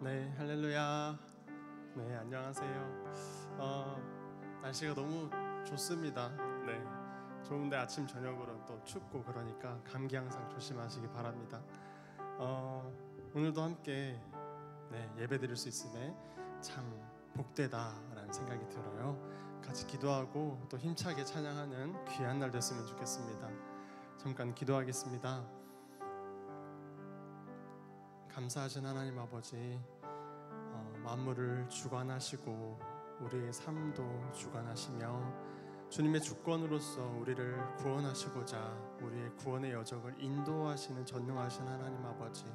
네, 할렐루야. 네, 안녕하세요. 날씨가 너무 좋습니다. 네, 좋은데 아침 저녁으로 또 춥고 그러니까 감기 항상 조심하시기 바랍니다. 오늘도 함께 예배드릴 수 있음에 참 복되다라는 생각이 들어요. 같이 기도하고 또 힘차게 찬양하는 귀한 날 됐으면 좋겠습니다. 잠깐 기도하겠습니다. 감사하신 하나님 아버지, 만물을 주관하시고 우리의 삶도 주관하시며 주님의 주권으로서 우리를 구원하시고자 우리의 구원의 여정을 인도하시는 전능하신 하나님 아버지,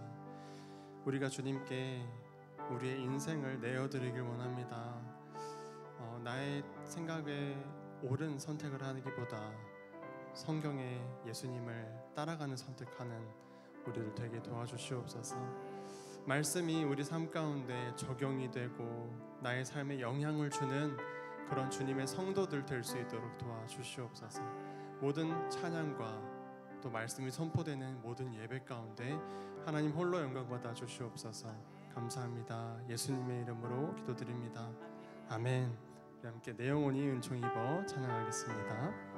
우리가 주님께 우리의 인생을 내어드리길 원합니다. 나의 생각에 옳은 선택을 하기보다 성경의 예수님을 따라가는 선택하는 우리를 되게 도와주시옵소서. 말씀이 우리 삶 가운데 적용이 되고 나의 삶에 영향을 주는 그런 주님의 성도들 될 수 있도록 도와주시옵소서. 모든 찬양과 또 말씀이 선포되는 모든 예배 가운데 하나님 홀로 영광 받아 주시옵소서. 감사합니다. 예수님의 이름으로 기도드립니다. 아멘. 우리 함께 내 영혼이 은총 입어 찬양하겠습니다.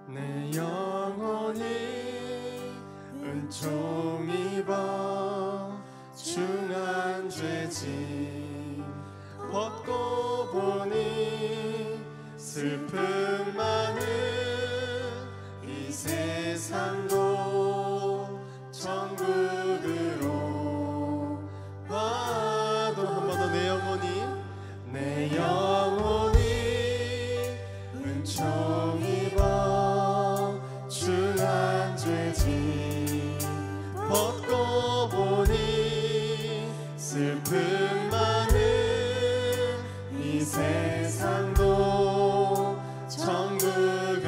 내 영혼이 은총 입어 중한 죄짐 벗고 보니 슬픔 많은 이 세상도 천국으로 와도 한 번 더 내 영혼이 은총 입어 중한 죄짐 벗고 보니 슬픔 많은 이 세상도 천국으로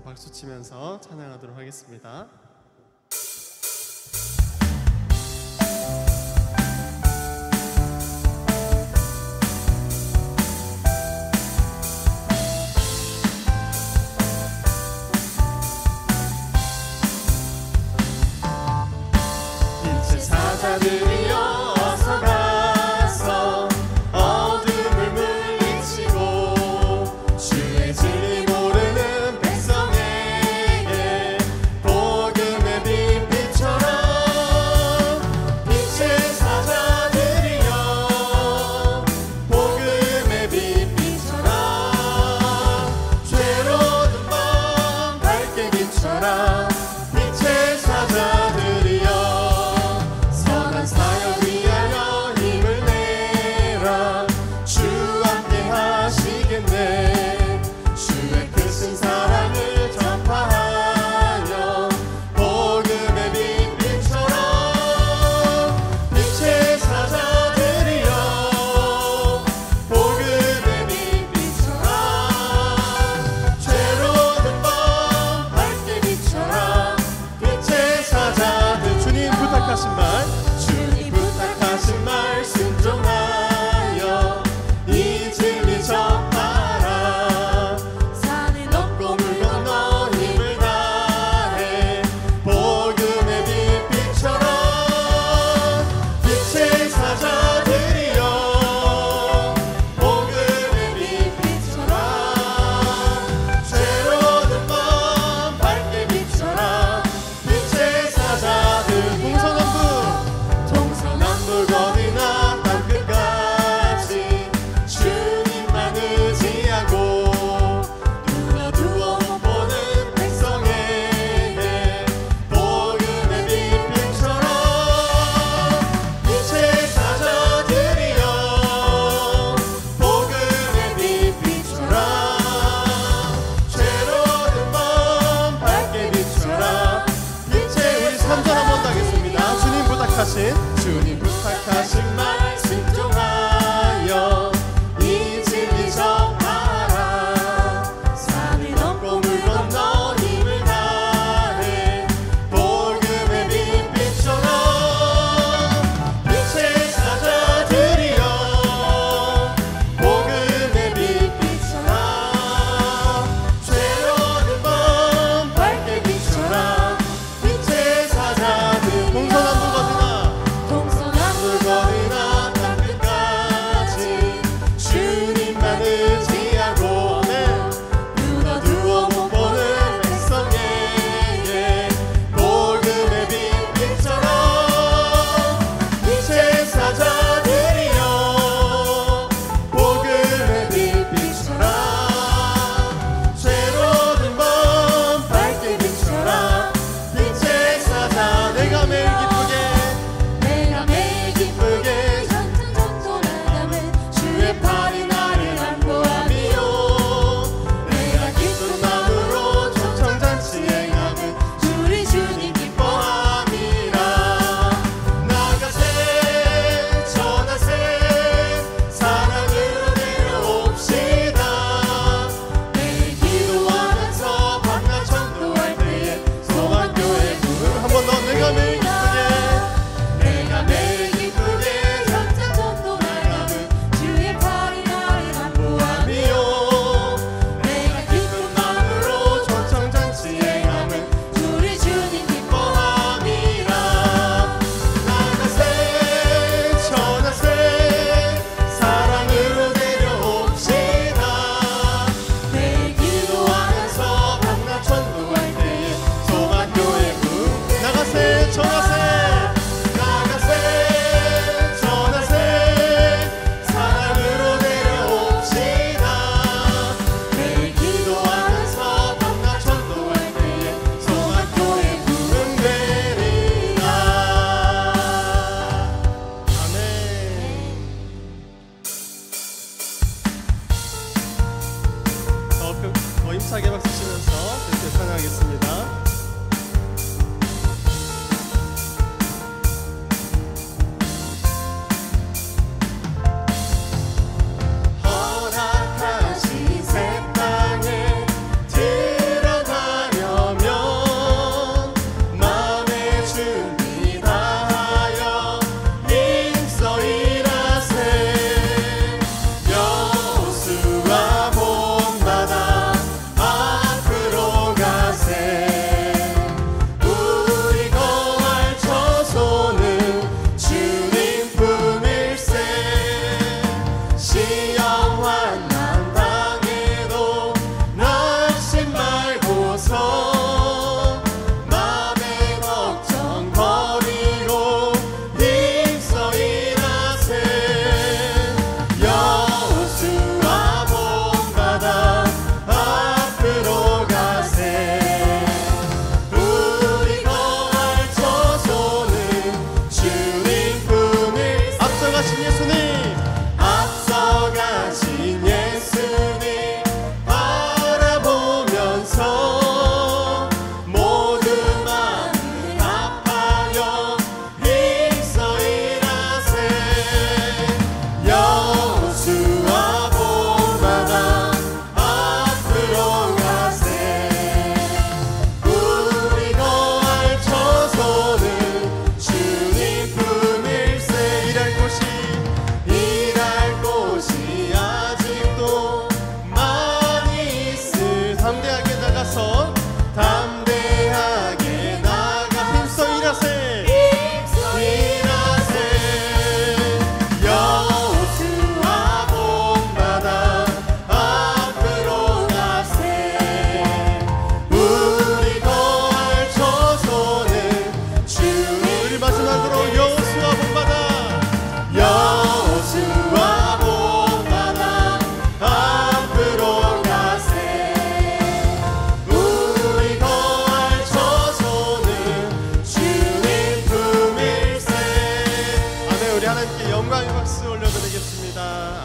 박수 치면서 찬양하도록 하겠습니다. 사자들이여 어서 가서 어둠을 물리치고 주의 진리 모르는 백성에게 복음의 빛처럼 빛의 사자들이여 복음의 빛처럼 죄로운 밤 밝게 비춰라 빛의 사자들이여 사역 위하여 힘을 내라 주 함께 하시겠네 주의 크신 사랑을 전파하여 복음의 빛처럼 빛의 사자들이여 복음의 빛처럼 죄로운 밤 밝게 비춰라 빛의 사자들 주님 부탁하신 말 부탁하신 말 순종하여 이 진리 전하라 산을 넘고 물 건너 힘을 다해 복음의 빛처럼 빛의 사자들이여 복음의 빛처럼 죄로운 밤 밝게 비춰라 빛의 사자들 동서남북 어디나 땅끝까지 주님만 의지하고 누워 못 보는 백성에게 복음의 빛처럼 빛의 사자들이여 복음의 빛처럼 죄로운 밤 밝게 비춰라 빛의 우리 3절 한번 더 하겠습니다. 주님 부탁하신 말 순종하여 이 진리 전하라 산을 넘고 물 건너 힘을 다해 복음의 빛처럼 빛의 사자들이여 복음의 빛처럼 죄로운 밤 밝게 비춰라 빛의 사자들 동서남북 어디나 땅끝까지 주님만 의지하고 누워 못 보는 백성에게 복음의 빛처럼 빛의 사자들이여 복음의 빛처럼 죄로운 밤 밝게 비춰라 빛의 사자 내가 매일 기쁘게 전도 나가면 주의 팔이 나를 안보하며 내가 기쁜 마음으로 초청잔치 행하면 우리 주님 기뻐함이라 나가세 전하세 사랑으로 내려옵시다 매일 기도하면서 밤낮 전도할 때에 소망교회 부흥 한 번 더 내가 매일 기쁘게 전도 나가면 주의 팔이 나를 안보하며 내가 기쁜 마음으로 초청잔치 행하면 우리 주님 기뻐함이라 나가세 전하세 사랑으로 내려옵시다 매일 기도하면서 밤낮 전도할 때에 소망교회 부흥 나가세 전하세 사랑으로 내려옵시다 매일 기도하면서 밤낮 전도할 때에 소망교회 부흥되리라 아멘. 더 힘차게 박수 치면서 이렇게 찬양하겠습니다. 허락하신 새 땅에 들어가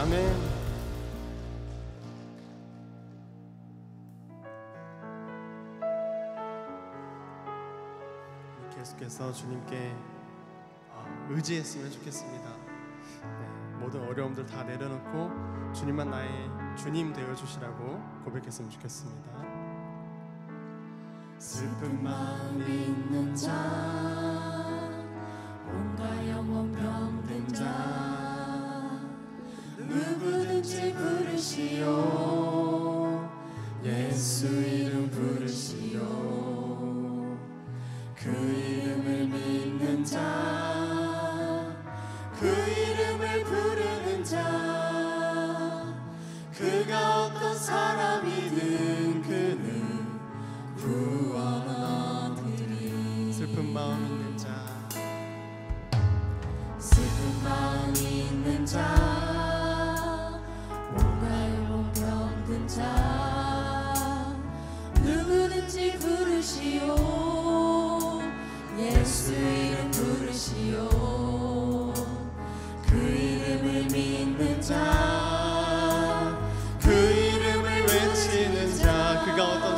아멘. 계속해서 주님께 의지했으면 좋겠습니다. 네, 모든 어려움들 다 내려놓고 주님만 나의 주님 되어주시라고 고백했으면 좋겠습니다. 슬픈 마음 있는 자, 온갖 영혼 병든 자, 누구든지 부르시오. 예수 이름 부르시오. 그 이름을 믿는 자, 그 이름을 부르는 자, 그가 어떤 사람이든 그는 구원하리니. 슬픈 마음 있는 자, 슬픈 마음 있는 자, 온갖 영혼 병든 자, 누구든지 부르시오. 예수 이름 부르시오. 그 이름을 믿는 자, 그 이름을 외치는 자, 그가 어떤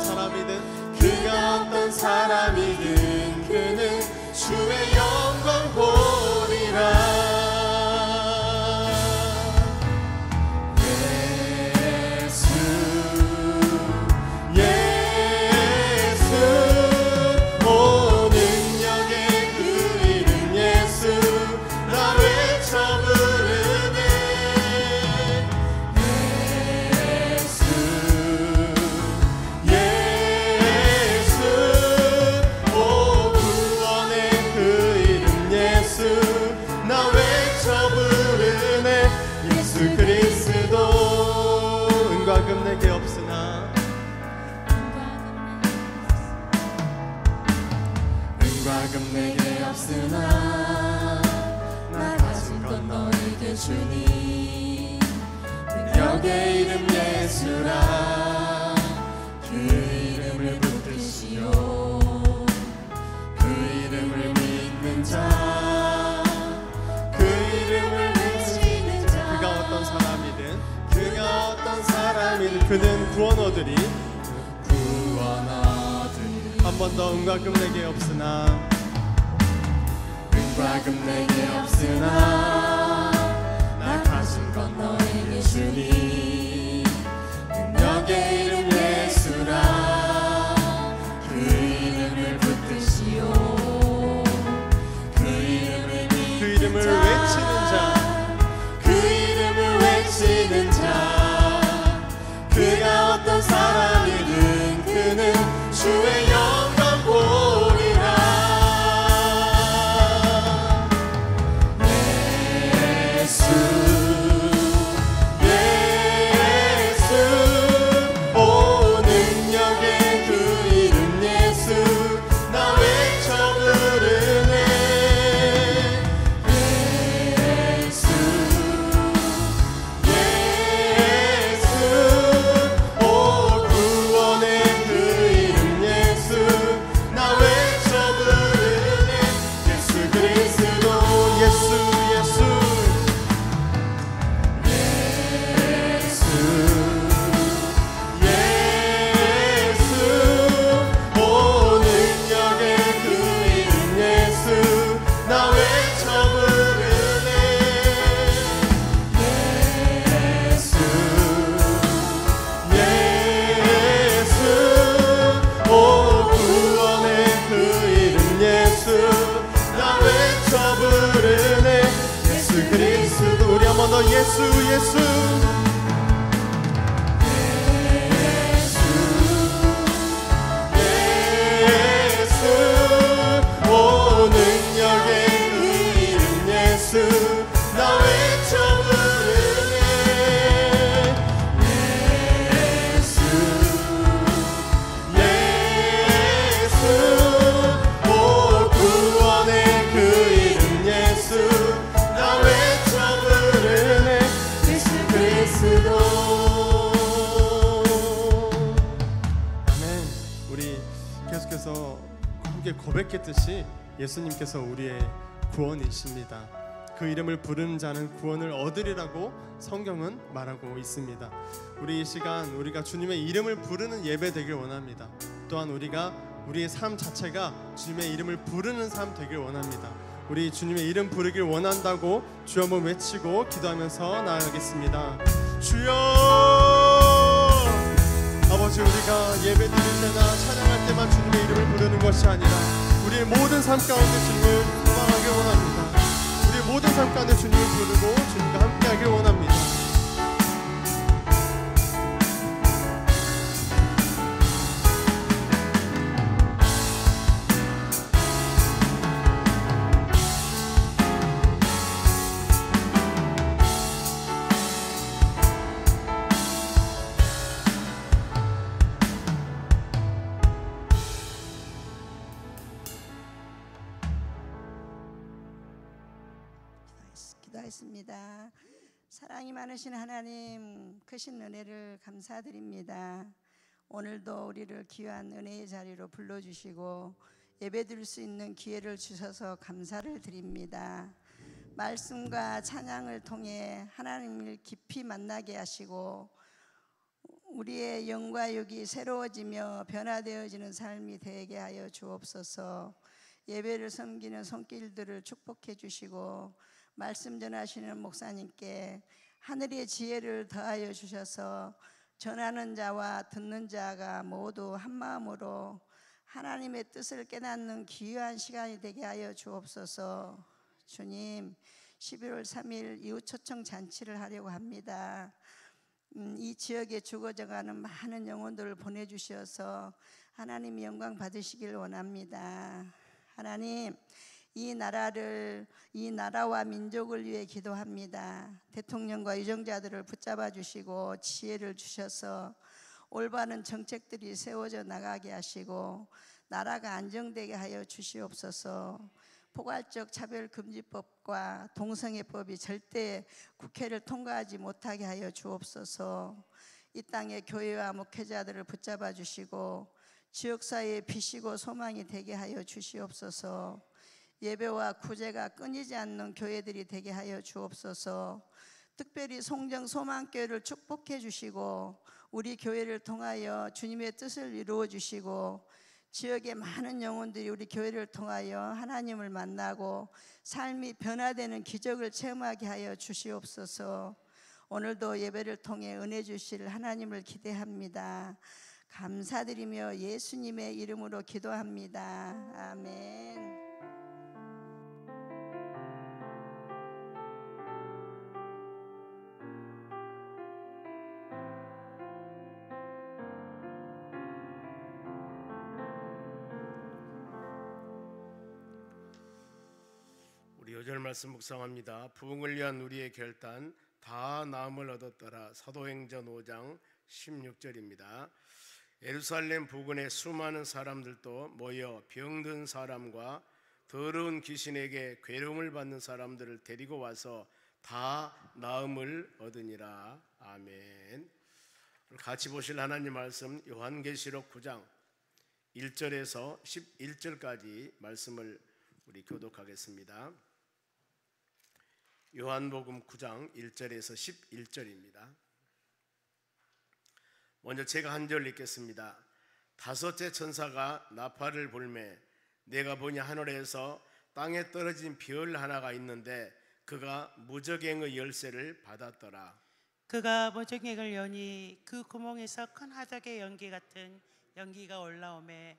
사람이든 그는 주의 영광 보리라. 은과금 내게 없으나 은과금 내게 없으나 나 가진 건 너에게 주니. 능력의 이름 예수라. 그 이름을 붙드시오. 그 이름을 믿는 자, 그 이름을 외치는 자, 그가 어떤 사람이든 그는 구원 얻으리. 한 번 더 은과금 내게 없으나 은과금 내게 없으나 나 가진 건 너에게 주니. 능력의 이름 예수라. 그 이름을 붙드시오. 그 이름을 외치는 자, 그 이름을 외치는 자, 그가 어떤 사람이든 그는 주의 영광 보리라. 예수 예수, 오 능력의 그 이름 예수, 나 외쳐 부르네. 예수 예수, 오 구원의 그 이름 예수, 나 외쳐 부르네. 예수 그리스도. 예수 예수 예수 오 능력의 그 이름 예수, 나 외쳐 부르네. 예수 예수, 오 구원의 그 이름 예수, 나 외쳐 부르네. 예수 그리스도. 우리 한 번 더 예수 예수 예수 오 능력의 그 이름 예수, 나 외쳐 부르네. 예수 예수, 오 구원의 그 이름 예수, 나 외쳐 부르네. 예수 그리스도. 아멘. 우리 계속해서 함께 고백했듯이 예수님께서 우리의 구원이십니다. 그 이름을 부르는 자는 구원을 얻으리라고 성경은 말하고 있습니다. 우리 이 시간 우리가 주님의 이름을 부르는 예배 되길 원합니다. 또한 우리가 우리의 삶 자체가 주님의 이름을 부르는 삶 되길 원합니다. 우리 주님의 이름 부르길 원한다고 주여 한번 외치고 기도하면서 나아가겠습니다. 주여! 아버지, 우리가 예배 드릴 때나 찬양할 때만 주님의 이름을 부르는 것이 아니라 우리의 모든 삶 가운데 주님을 소망하길 원합니다. 우리의 모든 삶 가운데 주님을 부르고 주님과 함께하길 원합니다. 기도하겠습니다. 사랑이 많으신 하나님, 크신 은혜를 감사드립니다. 오늘도 우리를 귀한 은혜의 자리로 불러주시고 예배드릴 수 있는 기회를 주셔서 감사를 드립니다. 말씀과 찬양을 통해 하나님을 깊이 만나게 하시고 우리의 영과 육이 새로워지며 변화되어지는 삶이 되게 하여 주옵소서. 예배를 섬기는 손길들을 축복해 주시고 말씀 전하시는 목사님께 하늘의 지혜를 더하여 주셔서 전하는 자와 듣는 자가 모두 한 마음으로 하나님의 뜻을 깨닫는 귀한 시간이 되게 하여 주옵소서. 주님, 11월 3일 이웃초청 잔치를 하려고 합니다. 이 지역에 죽어져가는 많은 영혼들을 보내주셔서 하나님이 영광 받으시길 원합니다. 하나님, 이 나라와 민족을 위해 기도합니다. 대통령과 유정자들을 붙잡아 주시고 지혜를 주셔서 올바른 정책들이 세워져 나가게 하시고 나라가 안정되게 하여 주시옵소서. 포괄적 차별금지법과 동성애법이 절대 국회를 통과하지 못하게 하여 주옵소서. 이 땅의 교회와 목회자들을 붙잡아 주시고 지역사회의 빛이고 소망이 되게 하여 주시옵소서. 예배와 구제가 끊이지 않는 교회들이 되게 하여 주옵소서. 특별히 송정 소망교회를 축복해 주시고 우리 교회를 통하여 주님의 뜻을 이루어 주시고 지역의 많은 영혼들이 우리 교회를 통하여 하나님을 만나고 삶이 변화되는 기적을 체험하게 하여 주시옵소서. 오늘도 예배를 통해 은혜 주실 하나님을 기대합니다. 감사드리며 예수님의 이름으로 기도합니다. 아멘. 요절 말씀 묵상합니다. 부흥을 위한 우리의 결단 다 나음을 얻었더라. 사도행전 5장 16절입니다. 예루살렘 부근에 수많은 사람들도 모여 병든 사람과 더러운 귀신에게 괴로움을 받는 사람들을 데리고 와서 다 나음을 얻으니라. 아멘. 같이 보실 하나님 말씀 요한계시록 9장 1절에서 11절까지 말씀을 우리 교독하겠습니다. 요한복음 9장 1절에서 11절입니다. 먼저 제가 한 절 읽겠습니다. 다섯째 천사가 나팔을 불매 내가 보니 하늘에서 땅에 떨어진 별 하나가 있는데 그가 무저갱의 열쇠를 받았더라. 그가 무저갱을 여니 그 구멍에서 큰 화덕의 연기 같은 연기가 올라오매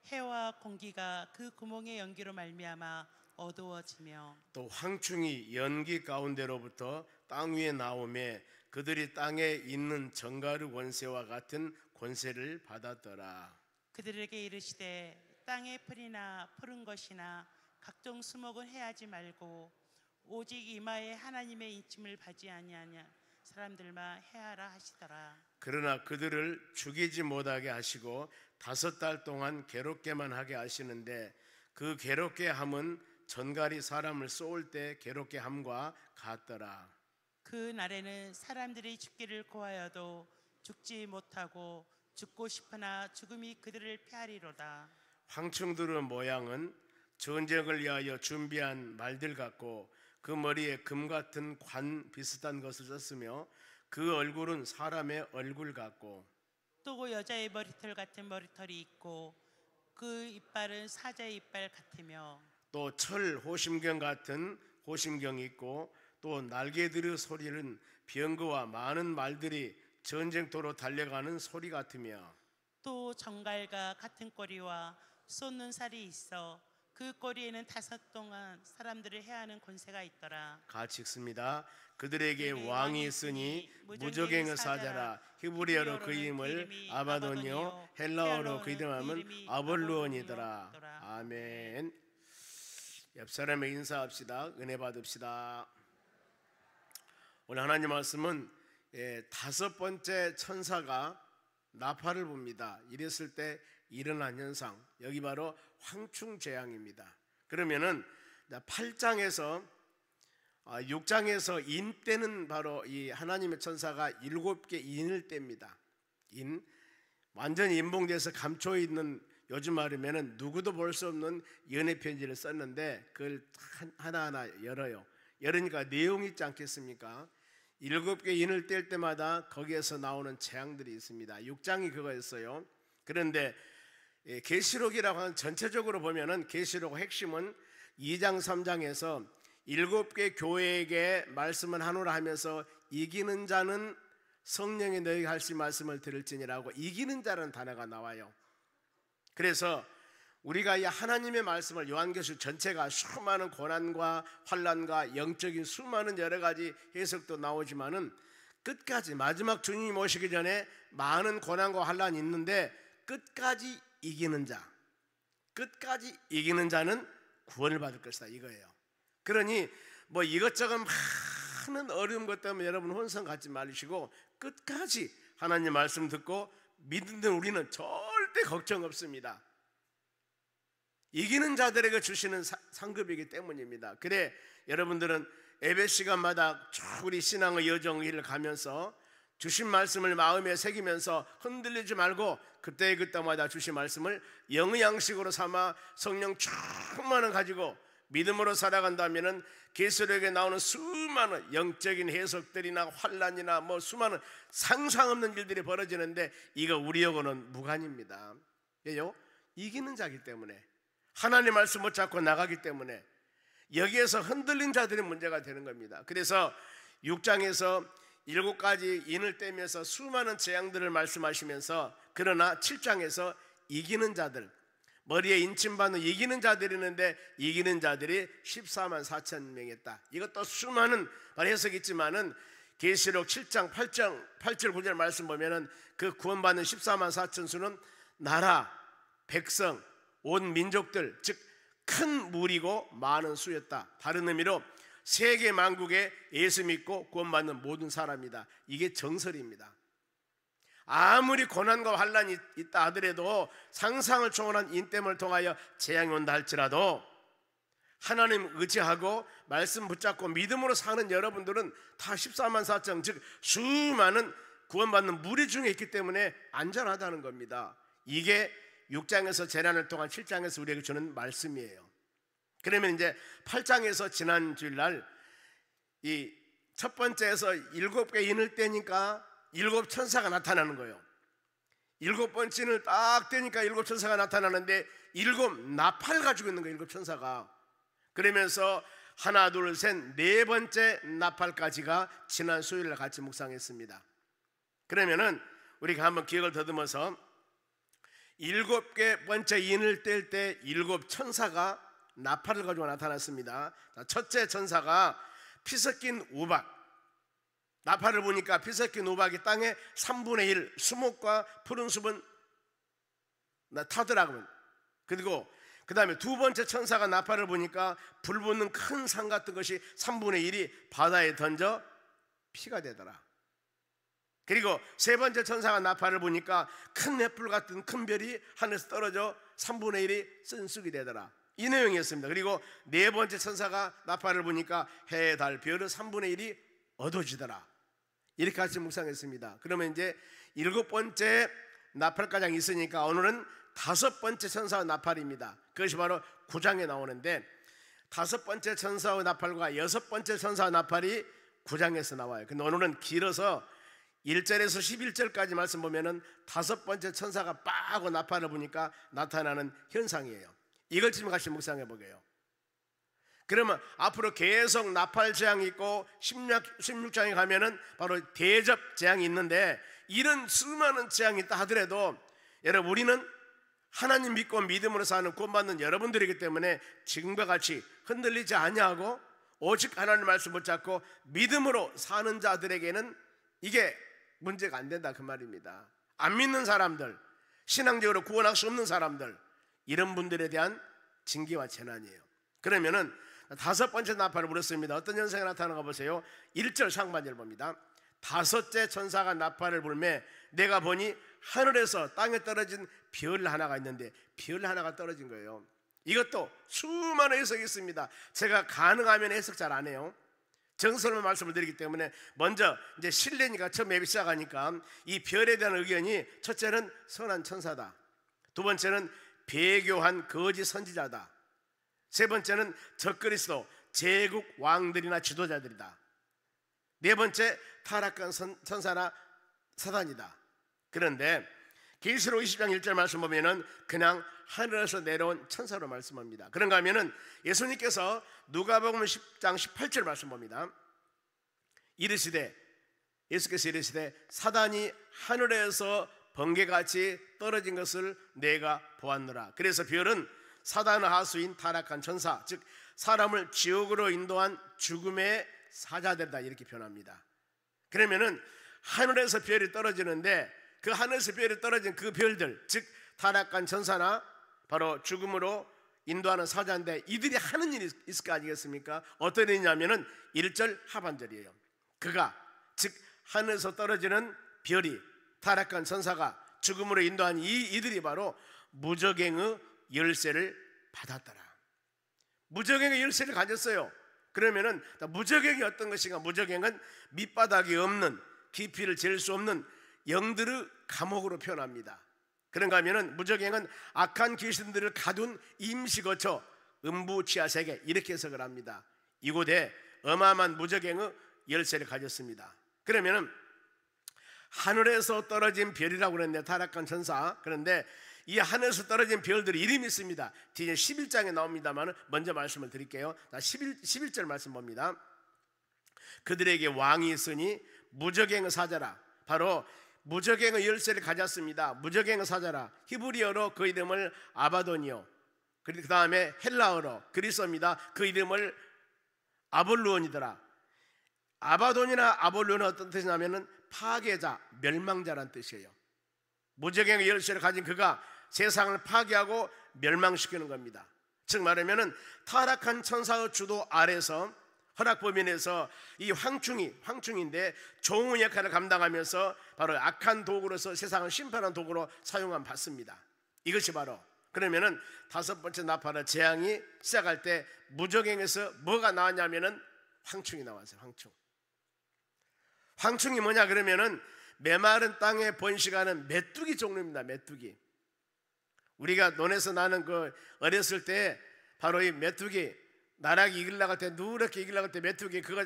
해와 공기가 그 구멍의 연기로 말미암아 어두워지며 또 황충이 연기 가운데로부터 땅 위에 나오매 그들이 땅에 있는 정가루 권세와 같은 권세를 받았더라. 그들에게 이르시되 땅의 풀이나 푸른 것이나 각종 수목은 해하지 말고 오직 이마에 하나님의 인침을 받지 아니하냐 사람들만 해하라 하시더라. 그러나 그들을 죽이지 못하게 하시고 5달 동안 괴롭게만 하게 하시는데 그 괴롭게 함은 전갈이 사람을 쏘을 때 괴롭게 함과 같더라. 그 날에는 사람들이 죽기를 고하여도 죽지 못하고 죽고 싶으나 죽음이 그들을 피하리로다. 황충들의 모양은 전쟁을 위하여 준비한 말들 같고 그 머리에 금 같은 관 비슷한 것을 썼으며 그 얼굴은 사람의 얼굴 같고 또 여자의 머리털 같은 머리털이 있고 그 이빨은 사자의 이빨 같으며 또 철 호심경 같은 호심경이 있고 또 날개들의 소리는 병거와 많은 말들이 전쟁터로 달려가는 소리 같으며 또 정갈과 같은 꼬리와 쏟는 살이 있어 그 꼬리에는 5 동안 사람들을 해하는 권세가 있더라. 같이 읽습니다. 그들에게 왕이 있으니 무적행의 사자라. 히브리어로 그 이름을 아바돈이요 헬라어로 그 이름은 아볼루온이더라. 아멘. 옆 사람에 인사합시다. 은혜 받읍시다. 오늘 하나님 말씀은 5번째 천사가 나팔을 붑니다. 이랬을 때 일어난 현상, 여기 바로 황충재앙입니다. 그러면은 8장에서 6장에서 인 때는 바로 이 하나님의 천사가 7개 인을 뗍니다. 인, 완전히 인봉돼서 감춰 있는, 요즘 말이면은 누구도 볼 수 없는 연애 편지를 썼는데 그걸 하나하나 열어요. 열으니까 내용이 있지 않겠습니까? 7개 인을 뗄 때마다 거기에서 나오는 재앙들이 있습니다. 6장이 그거였어요. 그런데 계시록이라고 하는 전체적으로 보면은 계시록 핵심은 2장 3장에서 7개 교회에게 말씀을 하노라 하면서 이기는 자는 성령이 너희에게 하실 말씀을 들을지니라고 이기는 자라는 단어가 나와요. 그래서 우리가 이 하나님의 말씀을 요한계시록 전체가 수많은 고난과 환난과 영적인 수많은 여러 가지 해석도 나오지만은 끝까지 마지막 주님이 오시기 전에 많은 고난과 환난이 있는데 끝까지 이기는 자, 끝까지 이기는 자는 구원을 받을 것이다 이거예요. 그러니 뭐 이것저것 많은 어려운 것 때문에 여러분 혼성 갖지 말으시고 끝까지 하나님 말씀 듣고 믿는 우리는 절대 걱정 없습니다. 이기는 자들에게 주시는 상급이기 때문입니다. 그래 여러분들은 예배 시간마다 쭉 우리 신앙의 여정을 가면서 주신 말씀을 마음에 새기면서 흔들리지 말고 그때마다 주신 말씀을 영의 양식으로 삼아 성령 충만을 가지고 믿음으로 살아간다면은 계시록에 나오는 수많은 영적인 해석들이나 환란이나 뭐 수많은 상상 없는 일들이 벌어지는데 이거 우리하고는 무관입니다. 왜요? 이기는 자이기 때문에 하나님 말씀 못 잡고 나가기 때문에 여기에서 흔들린 자들이 문제가 되는 겁니다. 그래서 6장에서 7가지 인을 떼면서 수많은 재앙들을 말씀하시면서 그러나 7장에서 이기는 자들, 머리에 인침받는 이기는 자들이 있는데 이기는 자들이 14만 4천 명이었다. 이것도 수많은 해석이 있지만은 계시록 7장 8절 9절 말씀 보면은 그 구원받는 14만 4천 수는 나라, 백성, 온 민족들, 즉 큰 무리고 많은 수였다. 다른 의미로 세계 만국에 예수 믿고 구원받는 모든 사람이다. 이게 정설입니다. 아무리 고난과 환란이 있다 하더라도 상상을 초월한 인땜을 통하여 재앙이 온다 할지라도 하나님 의지하고 말씀 붙잡고 믿음으로 사는 여러분들은 다 14만 4천 즉 수많은 구원받는 무리 중에 있기 때문에 안전하다는 겁니다. 이게 6장에서 재난을 통한 7장에서 우리에게 주는 말씀이에요. 그러면 이제 8장에서 지난 주일날 이 첫 번째에서 7개 인을 떼니까 7 천사가 나타나는 거예요. 7번째 인을 딱 떼니까 7 천사가 나타나는데 7 나팔 가지고 있는 거예요. 7 천사가. 그러면서 하나 둘 셋 4번째 나팔까지가 지난 수요일날 같이 묵상했습니다. 그러면은 우리가 한번 기억을 더듬어서 7번째 인을 뗄 때 7 천사가 나팔을 가지고 나타났습니다. 첫째 천사가 피 섞인 우박, 나팔을 보니까 피 섞인 우박이 땅에 3분의 1 수목과 푸른 숲은 타더라고요. 그리고 그 다음에 2번째 천사가 나팔을 보니까 불 붙는 큰 산 같은 것이 3분의 1이 바다에 던져 피가 되더라. 그리고 3번째 천사가 나팔을 보니까 큰 횃불 같은 큰 별이 하늘에서 떨어져 3분의 1이 쓴쑥이 되더라. 이 내용이었습니다. 그리고 4번째 천사가 나팔을 보니까 해, 달, 별의 3분의 1이 어두워지더라. 이렇게 같이 묵상했습니다. 그러면 이제 7번째 나팔가장 있으니까 오늘은 5번째 천사의 나팔입니다. 그것이 바로 9장에 나오는데 다섯 번째 천사의 나팔과 여섯 번째 천사의 나팔이 9장에서 나와요. 근데 오늘은 길어서 1절에서 11절까지 말씀 보면은 다섯 번째 천사가 빡 하고 나팔을 부니까 나타나는 현상이에요. 이걸 지금 같이 묵상해 보게요. 그러면 앞으로 계속 나팔 재앙이 있고 16장에 가면은 바로 대접 재앙이 있는데, 이런 수많은 재앙이 있다 하더라도 여러분, 우리는 하나님 믿고 믿음으로 사는 구원받는 여러분들이기 때문에 지금과 같이 흔들리지 아니하고 오직 하나님 말씀 붙잡고 믿음으로 사는 자들에게는 이게 문제가 안 된다 그 말입니다. 안 믿는 사람들, 신앙적으로 구원할 수 없는 사람들, 이런 분들에 대한 징계와 재난이에요. 그러면은 다섯 번째 나팔을 불었습니다. 어떤 현상이 나타나는가 보세요. 1절 상반절 봅니다. 다섯째 천사가 나팔을 불매 내가 보니 하늘에서 땅에 떨어진 별 하나가 있는데, 별 하나가 떨어진 거예요. 이것도 수많은 해석이 있습니다. 제가 가능하면 해석 잘 안 해요. 정설만 말씀을 드리기 때문에 먼저 이제 실내니까 처음 맵이 시작하니까 이 별에 대한 의견이, 첫째는 선한 천사다, 두 번째는 배교한 거짓 선지자다, 세 번째는 적그리스도 제국 왕들이나 지도자들이다, 네 번째 타락한 천사나 사단이다. 그런데 계시록 20장 1절 말씀 보면은 그냥 하늘에서 내려온 천사로 말씀합니다. 그런가 하면은 예수님께서 누가복음 10장 18절 말씀 봅니다. 예수께서 이르시되 사단이 하늘에서 번개같이 떨어진 것을 내가 보았노라. 그래서 별은 사단의 하수인 타락한 천사, 즉 사람을 지옥으로 인도한 죽음의 사자들이다, 이렇게 표현합니다. 그러면은 하늘에서 별이 떨어지는데, 그 하늘에서 별이 떨어진 그 별들, 즉 타락한 천사나 바로 죽음으로 인도하는 사자인데, 이들이 하는 일이 있을 거 아니겠습니까? 어떤 일이냐면은 1절 하반절이에요. 그가, 즉 하늘에서 떨어지는 별이, 타락한 천사가 죽음으로 인도한 이들이 바로 무저갱의 열쇠를 받았더라. 무저갱의 열쇠를 가졌어요. 그러면은 무저갱이 어떤 것인가? 무저갱은 밑바닥이 없는, 깊이를 잴 수 없는 영들의 감옥으로 표현합니다. 그런가 하면은 무저갱은 악한 귀신들을 가둔 임시거처, 음부지하세계, 이렇게 해석을 합니다. 이곳에 어마어마한 무저갱의 열쇠를 가졌습니다. 그러면은 하늘에서 떨어진 별이라고 그랬는데, 타락한 천사. 그런데 이 하늘에서 떨어진 별들의 이름이 있습니다. 뒤에 11장에 나옵니다만 먼저 말씀을 드릴게요. 11절 말씀 봅니다. 그들에게 왕이 있으니 무저갱의 사자라. 바로 무저갱의 열쇠를 가졌습니다. 무저갱의 사자라. 히브리어로 그 이름을 아바돈이요, 그 다음에 헬라어로 그리스어입니다. 그 이름을 아볼루온이더라. 아바돈이나 아볼루온은 어떤 뜻이냐면은 파괴자, 멸망자란 뜻이에요. 무저갱의 열쇠를 가진 그가 세상을 파괴하고 멸망시키는 겁니다. 즉 말하면은 타락한 천사의 주도 아래서 허락범인에서 이 황충인데 종의 역할을 감당하면서 바로 악한 도구로서 세상을 심판하는 도구로 사용함 받습니다. 이것이 바로, 그러면은 다섯 번째 나팔의 재앙이 시작할 때 무저갱에서 뭐가 나왔냐면은 황충이 나왔어요. 황충이 뭐냐 그러면은 메마른 땅에 번식하는 메뚜기 종류입니다. 메뚜기. 우리가 논에서 나는 그 어렸을 때 바로 이 메뚜기, 나락이 이길 나갈 때, 누렇게 이길 나갈 때 메뚜기 그거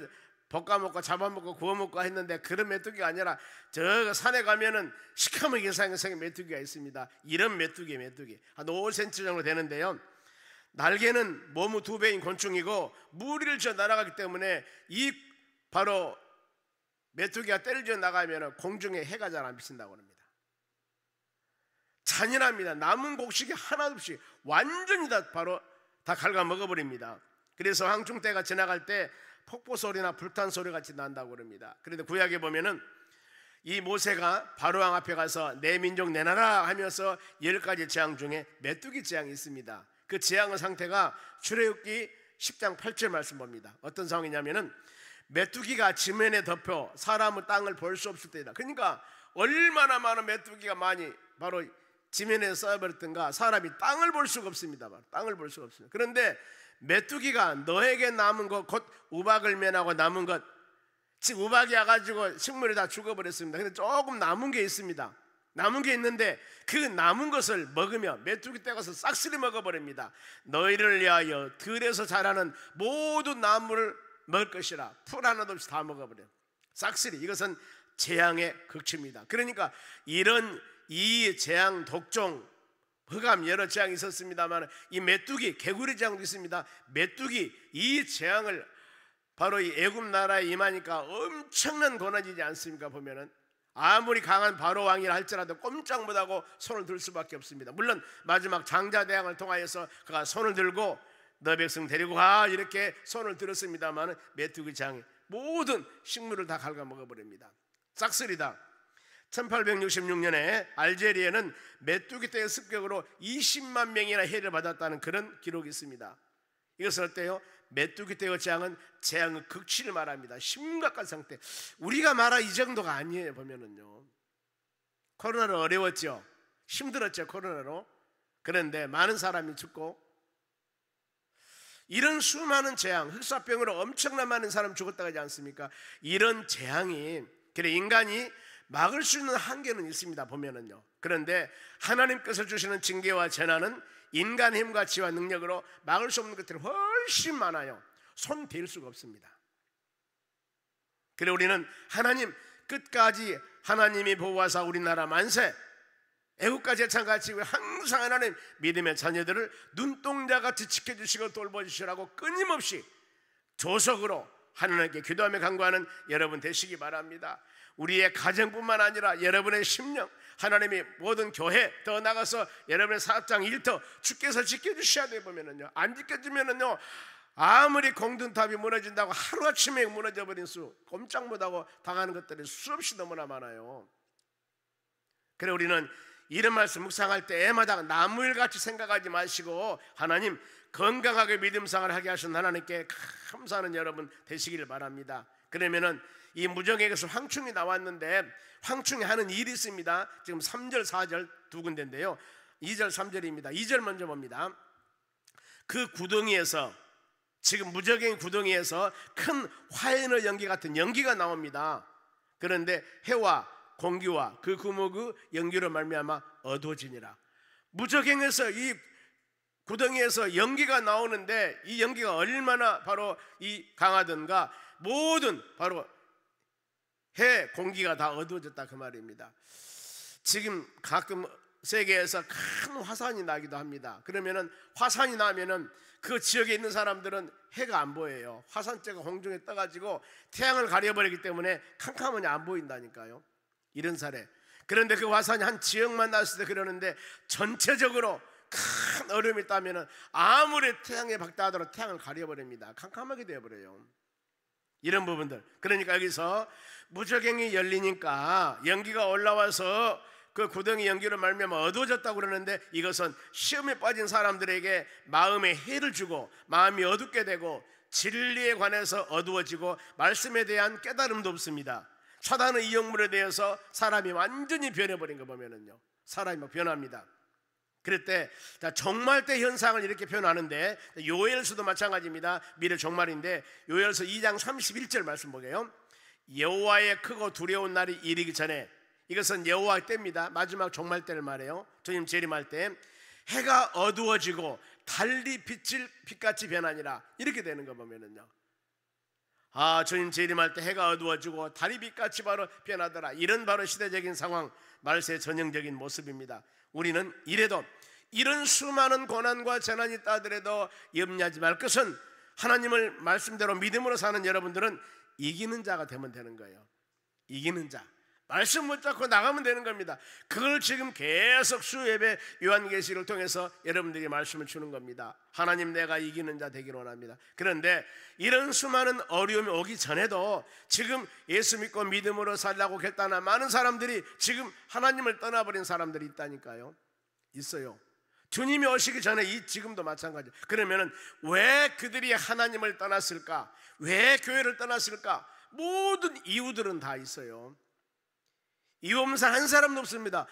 볶아먹고 잡아먹고 구워먹고 했는데, 그런 메뚜기가 아니라 저 산에 가면은 시커멓게 생긴 메뚜기가 있습니다. 이런 메뚜기 한 5cm 정도 되는데요, 날개는 몸의 2배인 곤충이고 무리를 지어 날아가기 때문에 이 바로 메뚜기가 때를 지어 나가면 공중에 해가 잘 안 비친다고 합니다. 잔인합니다. 남은 곡식이 하나도 없이 완전히 다 갉아 먹어버립니다. 그래서 황충때가 지나갈 때 폭포 소리나 불탄 소리 같이 난다고 합니다. 그런데 구약에 보면은 이 모세가 바로왕 앞에 가서 내 민족 내놔라 하면서 10가지 재앙 중에 메뚜기 재앙이 있습니다. 그 재앙의 상태가 출애굽기 10장 8절 말씀 봅니다. 어떤 상황이냐면은 메뚜기가 지면에 덮여 사람의 땅을 볼 수 없을 때이다. 그러니까 얼마나 많은 메뚜기가 많이 바로 지면에 쌓여버렸던가, 사람이 땅을 볼 수가 없습니다. 땅을 볼 수가 없습니다. 그런데 메뚜기가 너에게 남은 것, 곧 우박을 면하고 남은 것, 즉 우박이 와가지고 식물이 다 죽어버렸습니다. 근데 조금 남은 게 있습니다. 남은 게 있는데 그 남은 것을 먹으며 메뚜기 떼가서 싹쓸이 먹어버립니다. 너희를 위하여 들에서 자라는 모든 나무를 먹을 것이라. 풀 하나도 없이 다 먹어버려요. 싹쓸이. 이것은 재앙의 극치입니다. 그러니까 이런 이 재앙, 독종, 흑암 여러 재앙이 있었습니다만 이 메뚜기, 개구리 재앙도 있습니다. 메뚜기 이 재앙을 바로 이 애굽 나라에 임하니까 엄청난 고난이지 않습니까? 보면은 아무리 강한 바로 왕이라 할지라도 꼼짝 못하고 손을 들 수밖에 없습니다. 물론 마지막 장자대왕을 통하여서 그가 손을 들고 너 백성 데리고 가 이렇게 손을 들었습니다만 메뚜기 재앙이 모든 식물을 다 갉아먹어버립니다. 싹쓸이다. 1866년에 알제리에는 메뚜기 떼의 습격으로 20만 명이나 해를 받았다는 그런 기록이 있습니다. 이것은 어때요? 메뚜기 떼의 재앙은 재앙의 극치를 말합니다. 심각한 상태. 우리가 말할 이 정도가 아니에요. 보면은요, 코로나로 어려웠죠. 힘들었죠. 코로나로. 그런데 많은 사람이 죽고 이런 수많은 재앙, 흑사병으로 엄청난 많은 사람 죽었다고 하지 않습니까? 이런 재앙이 그래 인간이 막을 수 있는 한계는 있습니다. 보면은요. 그런데 하나님께서 주시는 징계와 재난은 인간 힘과 지와 능력으로 막을 수 없는 것들이 훨씬 많아요. 손 댈 수가 없습니다. 그래 우리는 하나님 끝까지 하나님이 보호하사 우리나라 만세, 애국가 제창같이 항상 하나님 믿음의 자녀들을 눈동자같이 지켜주시고 돌봐주시라고 끊임없이 조석으로 하나님께 기도하며 간구하는 여러분 되시기 바랍니다. 우리의 가정뿐만 아니라 여러분의 심령, 하나님이 모든 교회 더 나가서 여러분의 사업장 일터 주께서 지켜주셔야 돼. 보면은요, 안 지켜주면은요 아무리 공든탑이 무너진다고 하루아침에 무너져버린 수 꼼짝 못하고 당하는 것들이 수없이 너무나 많아요. 그래 우리는 이런 말씀 묵상할 때 애마다 나무일같이 생각하지 마시고 하나님 건강하게 믿음생활을 하게 하신 하나님께 감사하는 여러분 되시기를 바랍니다. 그러면은 이 무정에게서 황충이 나왔는데 황충이 하는 일이 있습니다. 지금 3절 4절 두 군데인데요, 2절 3절입니다 2절 먼저 봅니다. 그 구덩이에서, 지금 무적행 구덩이에서 큰 화염의 연기 같은 연기가 나옵니다. 그런데 해와 공기와 그 구멍의 연기로 말미암아 어두워지니라. 무적행에서 이 구덩이에서 연기가 나오는데 이 연기가 얼마나 바로 이 강하던가 모든 바로 해 공기가 다 어두워졌다 그 말입니다. 지금 가끔 세계에서 큰 화산이 나기도 합니다. 그러면은 화산이 나면은 그 지역에 있는 사람들은 해가 안 보여요. 화산재가 공중에 떠가지고 태양을 가려버리기 때문에 캄캄하니 안 보인다니까요. 이런 사례. 그런데 그 화산이 한 지역만 났을 때 그러는데 전체적으로 큰 얼음이 따면은 아무리 태양에 박다하더라도 태양을 가려버립니다. 캄캄하게 되어버려요. 이런 부분들. 그러니까 여기서 무적행이 열리니까 연기가 올라와서 그 구덩이 연기로 말미암아 어두워졌다고 그러는데 이것은 시험에 빠진 사람들에게 마음에 해를 주고 마음이 어둡게 되고 진리에 관해서 어두워지고 말씀에 대한 깨달음도 없습니다. 사단의 이용물에 대해서 사람이 완전히 변해버린 거 보면은요, 사람이 막 변합니다. 그럴 때 종말 때 현상을 이렇게 표현하는데 요엘서도 마찬가지입니다. 미래 종말인데 요엘서 2장 31절 말씀 보게요. 여호와의 크고 두려운 날이 이르기 전에, 이것은 여호와의 때입니다. 마지막 종말 때를 말해요. 주님 재림할 때 해가 어두워지고 달리 빛을 빛같이 변하니라. 이렇게 되는 거 보면은요, 아 주님 재림할 때 해가 어두워지고 달이 빛같이 바로 변하더라. 이런 바로 시대적인 상황, 말세의 전형적인 모습입니다. 우리는 이래도 이런 수많은 고난과 재난이 있다 하더라도 염려하지 말 것은 하나님을 말씀대로 믿음으로 사는 여러분들은 이기는 자가 되면 되는 거예요. 이기는 자, 말씀 붙잡고 나가면 되는 겁니다. 그걸 지금 계속 수예배 요한계시를 통해서 여러분들에게 말씀을 주는 겁니다. 하나님 내가 이기는 자 되기를 원합니다. 그런데 이런 수많은 어려움이 오기 전에도 지금 예수 믿고 믿음으로 살라고 결단한 많은 사람들이 지금 하나님을 떠나버린 사람들이 있다니까요. 있어요. 주님이 오시기 전에 지금도 마찬가지. 그러면은 왜 그들이 하나님을 떠났을까? 왜 교회를 떠났을까? 모든 이유들은 다 있어요. 이유 없는 사람 한 사람도 없습니다.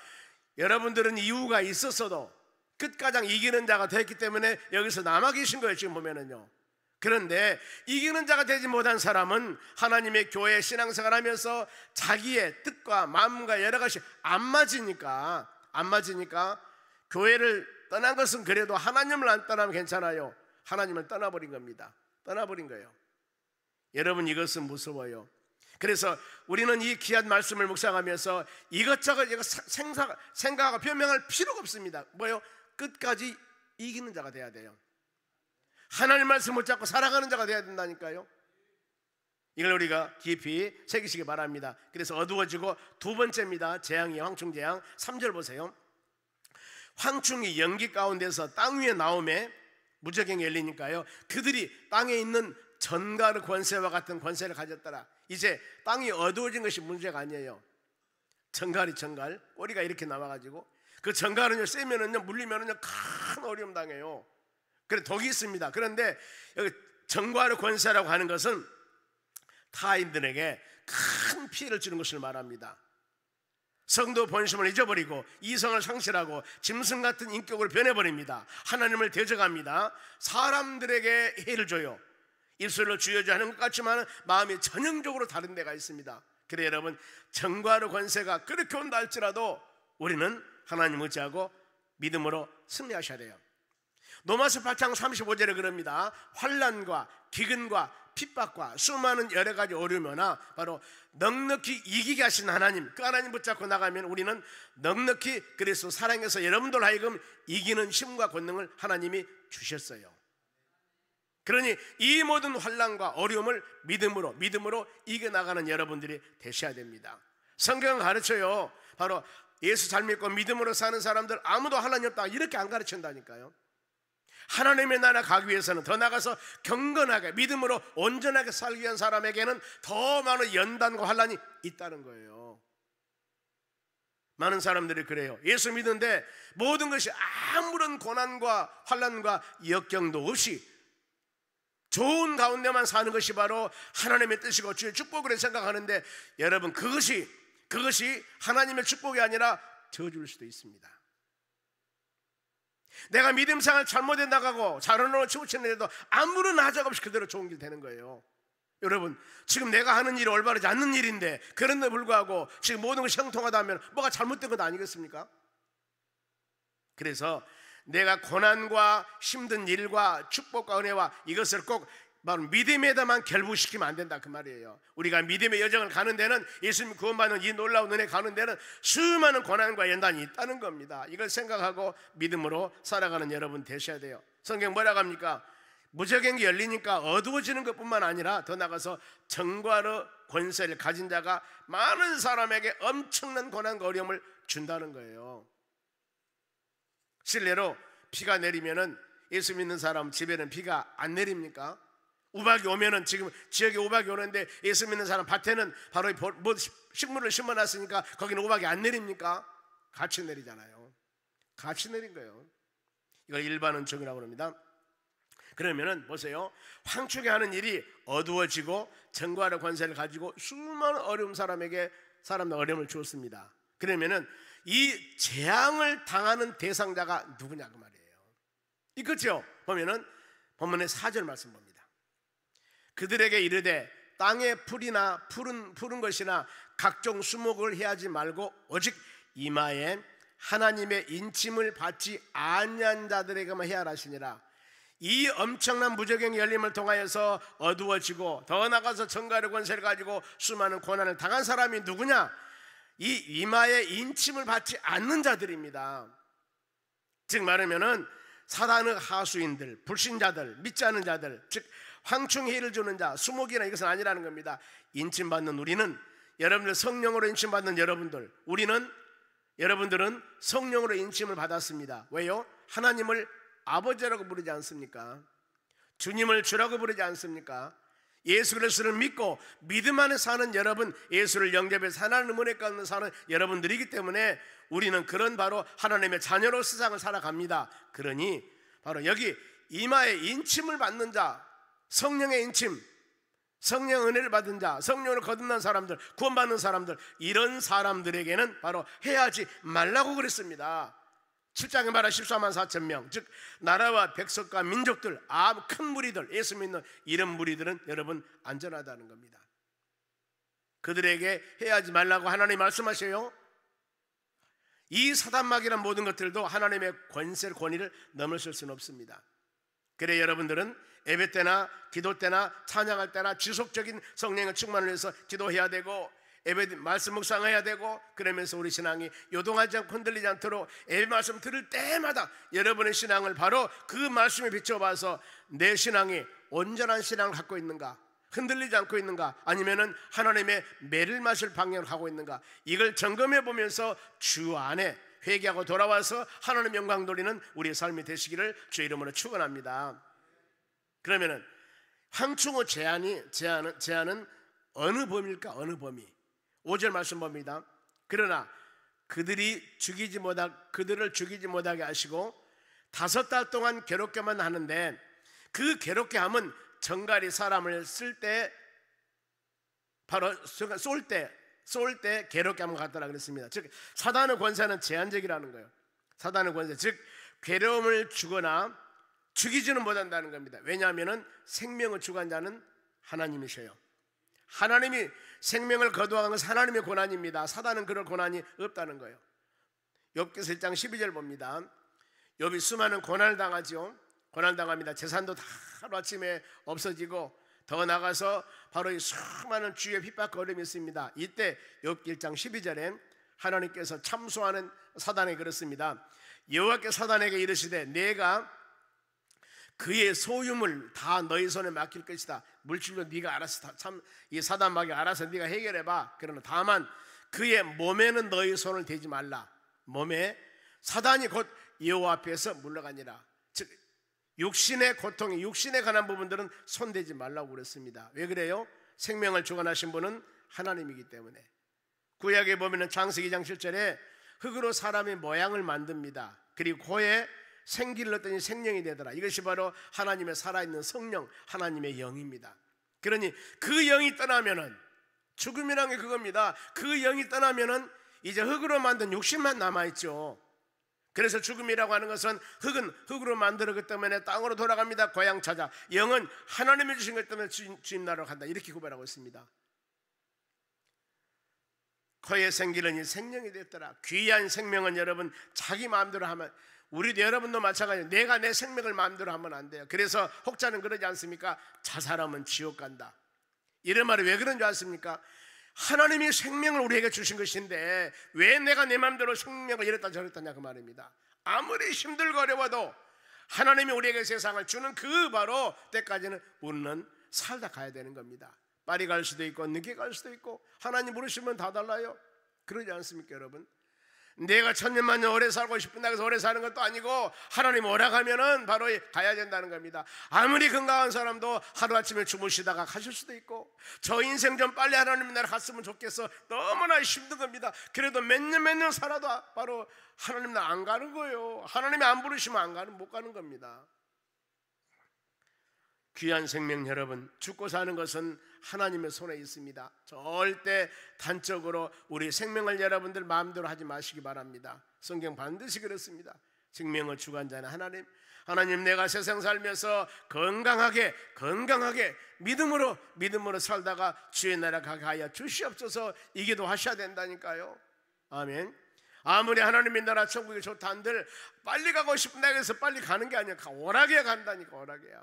여러분들은 이유가 있었어도 끝가장 이기는 자가 됐기 때문에 여기서 남아 계신 거예요. 지금 보면은요, 그런데 이기는 자가 되지 못한 사람은 하나님의 교회 신앙생활 하면서 자기의 뜻과 마음과 여러 가지 안 맞으니까 교회를 떠난 것은 그래도 하나님을 안 떠나면 괜찮아요. 하나님을 떠나버린 겁니다. 떠나버린 거예요. 여러분, 이것은 무서워요. 그래서 우리는 이 귀한 말씀을 묵상하면서 이것저것 생각하고 변명할 필요가 없습니다. 뭐요? 끝까지 이기는 자가 돼야 돼요. 하나님 말씀 붙잡고 살아가는 자가 돼야 된다니까요. 이걸 우리가 깊이 새기시기 바랍니다. 그래서 어두워지고 두 번째입니다. 재앙이에요. 황충재앙. 3절 보세요. 황충이 연기 가운데서 땅 위에 나오매 무저갱이 열리니까요, 그들이 땅에 있는 전갈의 권세와 같은 권세를 가졌더라. 이제 땅이 어두워진 것이 문제가 아니에요. 전갈 꼬리가 이렇게 나와가지고 그 전갈은요, 세면은요, 물리면은요 큰 어려움 당해요. 그래 독이 있습니다. 그런데 여기 전갈의 권세라고 하는 것은 타인들에게 큰 피해를 주는 것을 말합니다. 성도 본심을 잊어버리고 이성을 상실하고 짐승 같은 인격으로 변해버립니다. 하나님을 대적합니다. 사람들에게 해를 줘요. 입술로 주여주 하는 것 같지만 마음이 전형적으로 다른 데가 있습니다. 그래 여러분, 전갈의 권세가 그렇게 온다 할지라도 우리는 하나님 의지하고 믿음으로 승리하셔야 돼요. 로마서 8장 35절에 그럽니다. 환난과 기근과 핍박과 수많은 여러 가지 어려움이나 바로 넉넉히 이기게 하신 하나님, 그 하나님 붙잡고 나가면 우리는 넉넉히 그리스도 사랑해서 여러분들 하여금 이기는 힘과 권능을 하나님이 주셨어요. 그러니 이 모든 환난과 어려움을 믿음으로 이겨나가는 여러분들이 되셔야 됩니다. 성경은 가르쳐요. 바로 예수 잘 믿고 믿음으로 사는 사람들 아무도 하나님 없다 이렇게 안 가르친다니까요. 하나님의 나라 가기 위해서는 더 나가서 경건하게 믿음으로 온전하게 살기 위한 사람에게는 더 많은 연단과 환난이 있다는 거예요. 많은 사람들이 그래요. 예수 믿는데 모든 것이 아무런 고난과 환난과 역경도 없이 좋은 가운데만 사는 것이 바로 하나님의 뜻이고 주의 축복으로 생각하는데, 여러분, 그것이 하나님의 축복이 아니라 저주일 수도 있습니다. 내가 믿음생활 잘못해 나가고 자론으로 치우치는데도 아무런 하자가 없이 그대로 좋은 길 되는 거예요. 여러분, 지금 내가 하는 일이 올바르지 않는 일인데 그런데 불구하고 지금 모든 것이 형통하다면 뭐가 잘못된 것 아니겠습니까? 그래서 내가 고난과 힘든 일과 축복과 은혜와 이것을 꼭 바로 믿음에다만 결부시키면 안 된다 그 말이에요. 우리가 믿음의 여정을 가는 데는, 예수님 구원받는 이 놀라운 은혜 가는 데는 수많은 고난과 연단이 있다는 겁니다. 이걸 생각하고 믿음으로 살아가는 여러분 되셔야 돼요. 성경 뭐라고 합니까? 무저갱이 열리니까 어두워지는 것뿐만 아니라 더 나가서 전갈의 권세를 가진 자가 많은 사람에게 엄청난 고난과 어려움을 준다는 거예요. 실례로 비가 내리면은 예수 믿는 사람 집에는 비가 안 내립니까? 우박이 오면은, 지금 지역에 우박이 오는데 예수 믿는 사람 밭에는 바로 뭐 식물을 심어놨으니까 거기는 우박이 안 내립니까? 같이 내리잖아요. 같이 내린 거예요. 이걸 일반은총이라고 합니다. 그러면은 보세요, 황충이 하는 일이 어두워지고 전갈의 권세를 가지고 수많은 어려운 사람들 어려움을 주었습니다. 그러면은 이 재앙을 당하는 대상자가 누구냐 그 말이에요. 이거죠. 보면은 본문의 4절 말씀 봅니다. 그들에게 이르되 땅의 풀이나 푸른 것이나 각종 수목을 해하지 말고 오직 이마에 하나님의 인침을 받지 아니한 자들에게만 해하라 하시니라. 이 엄청난 무저갱이 열림을 통하여서 어두워지고 더 나가서 전갈의 권세를 가지고 수많은 고난을 당한 사람이 누구냐? 이 이마에 인침을 받지 않는 자들입니다. 즉 말하면은 사단의 하수인들, 불신자들, 믿지 않는 자들, 즉 황충이 해를 주는 자, 수목이나 이것은 아니라는 겁니다. 인침받는 우리는, 여러분들 성령으로 인침받는 여러분들은 성령으로 인침을 받았습니다. 왜요? 하나님을 아버지라고 부르지 않습니까? 주님을 주라고 부르지 않습니까? 예수 그리스도를 믿고 믿음 안에 사는 여러분, 예수를 영접해서 하나님 은혜 가운데 사는 여러분들이기 때문에 우리는 그런 바로 하나님의 자녀로 세상을 살아갑니다. 그러니 바로 여기 이마에 인침을 받는 자, 성령의 인침, 성령 은혜를 받은 자, 성령으로 거듭난 사람들, 구원받는 사람들, 이런 사람들에게는 바로 해하지 말라고 그랬습니다. 7장에 말한 14만 4천 명, 즉 나라와 백성과 민족들, 아주 큰 무리들, 예수 믿는 이런 무리들은 여러분 안전하다는 겁니다. 그들에게 해하지 말라고 하나님이 말씀하셔요. 이 사단막이란 모든 것들도 하나님의 권위를 넘어설 수는 없습니다. 그래 여러분들은 예배 때나 기도 때나 찬양할 때나 지속적인 성령의 충만을 위해서 기도해야 되고, 예배 말씀 묵상해야 되고, 그러면서 우리 신앙이 요동하지 않고 흔들리지 않도록 예배 말씀 들을 때마다 여러분의 신앙을 바로 그 말씀에 비춰봐서 내 신앙이 온전한 신앙을 갖고 있는가, 흔들리지 않고 있는가, 아니면은 하나님의 매를 마실 방향을 하고 있는가, 이걸 점검해 보면서 주 안에 회개하고 돌아와서 하나님 영광 돌리는 우리의 삶이 되시기를 주의 이름으로 축원합니다. 그러면은 황충의 제한은 어느 범위일까? 어느 범위? 5절 말씀 봅니다. 그러나 그들을 죽이지 못하게 하시고 5달 동안 괴롭게만 하는데, 그 괴롭게 함은 정갈이 사람을 쏠 때 괴롭게 함을 갖더라 그랬습니다. 즉 사단의 권세는 제한적이라는 거예요. 사단의 권세, 즉 괴로움을 주거나 죽이지는 못한다는 겁니다. 왜냐하면 생명을 주관 자는 하나님이셔요. 하나님이 생명을 거두어가는 것은 하나님의 고난입니다. 사단은 그럴 고난이 없다는 거예요. 욥기서 1장 12절 봅니다. 욥이 수많은 고난을 당하죠. 고난당합니다. 재산도 다 하루아침에 없어지고, 더 나가서 바로 이 수많은 주의 핍박거림이 있습니다. 이때 욥기 1장 12절에 하나님께서 참소하는 사단에게 그렇습니다. 여호와께서 사단에게 이르시되 내가 그의 소유물 다 너희 손에 맡길 것이다. 물질도 네가 알아서 이 사단마귀 알아서 네가 해결해봐. 그러나 다만 그의 몸에는 너희 손을 대지 말라. 몸에 사단이 곧 여호와 앞에서 물러가니라. 즉 육신의 고통이, 육신에 관한 부분들은 손대지 말라고 그랬습니다. 왜 그래요? 생명을 주관하신 분은 하나님이기 때문에. 구약에 보면 창세기 2장 7절에 흙으로 사람의 모양을 만듭니다. 그리고 코에 생기를 넣더니 생명이 되더라. 이것이 바로 하나님의 살아있는 성령, 하나님의 영입니다. 그러니 그 영이 떠나면은, 죽음이란 게 그겁니다. 그 영이 떠나면은 이제 흙으로 만든 육신만 남아있죠. 그래서 죽음이라고 하는 것은 흙은 흙으로 만들었기 때문에 땅으로 돌아갑니다. 고향 찾아. 영은 하나님이 주신 것 때문에 주님 나라로 간다. 이렇게 구별하고 있습니다. 코에 생기는 이 생명이 됐더라. 귀한 생명은 여러분 자기 마음대로 하면, 우리도 여러분도 마찬가지예요. 내가 내 생명을 마음대로 하면 안 돼요. 그래서 혹자는 그러지 않습니까? 자살하면 지옥 간다. 이런 말이 왜 그런 줄 아십니까? 하나님이 생명을 우리에게 주신 것인데 왜 내가 내 마음대로 생명을 이랬다 저랬다냐, 그 말입니다. 아무리 힘들고 어려워도 하나님이 우리에게 세상을 주는 그 바로 때까지는 우리는 살다 가야 되는 겁니다. 빨리 갈 수도 있고 늦게 갈 수도 있고, 하나님 부르시면 다 달라요. 그러지 않습니까 여러분? 내가 천년만년 오래 살고 싶은다 해서 오래 사는 것도 아니고, 하나님 오락하면은 바로 가야 된다는 겁니다. 아무리 건강한 사람도 하루아침에 주무시다가 가실 수도 있고, 저 인생 좀 빨리 하나님 나라 갔으면 좋겠어, 너무나 힘든 겁니다. 그래도 몇 년 살아도 바로 하나님 나라 안 가는 거예요. 하나님이 안 부르시면 못 가는 겁니다. 귀한 생명 여러분, 죽고 사는 것은 하나님의 손에 있습니다. 절대 단적으로 우리 생명을 여러분들 마음대로 하지 마시기 바랍니다. 성경 반드시 그렇습니다. 생명을 주관자는 하나님, 내가 세상 살면서 건강하게 믿음으로 살다가 주의 나라 가게 하여 주시옵소서, 이 기도 하셔야 된다니까요. 아멘. 아무리 하나님의 나라 천국이 좋다 한들 빨리 가고 싶은다 해서 빨리 가는 게 아니야. 오락에 간다니까. 오락이야.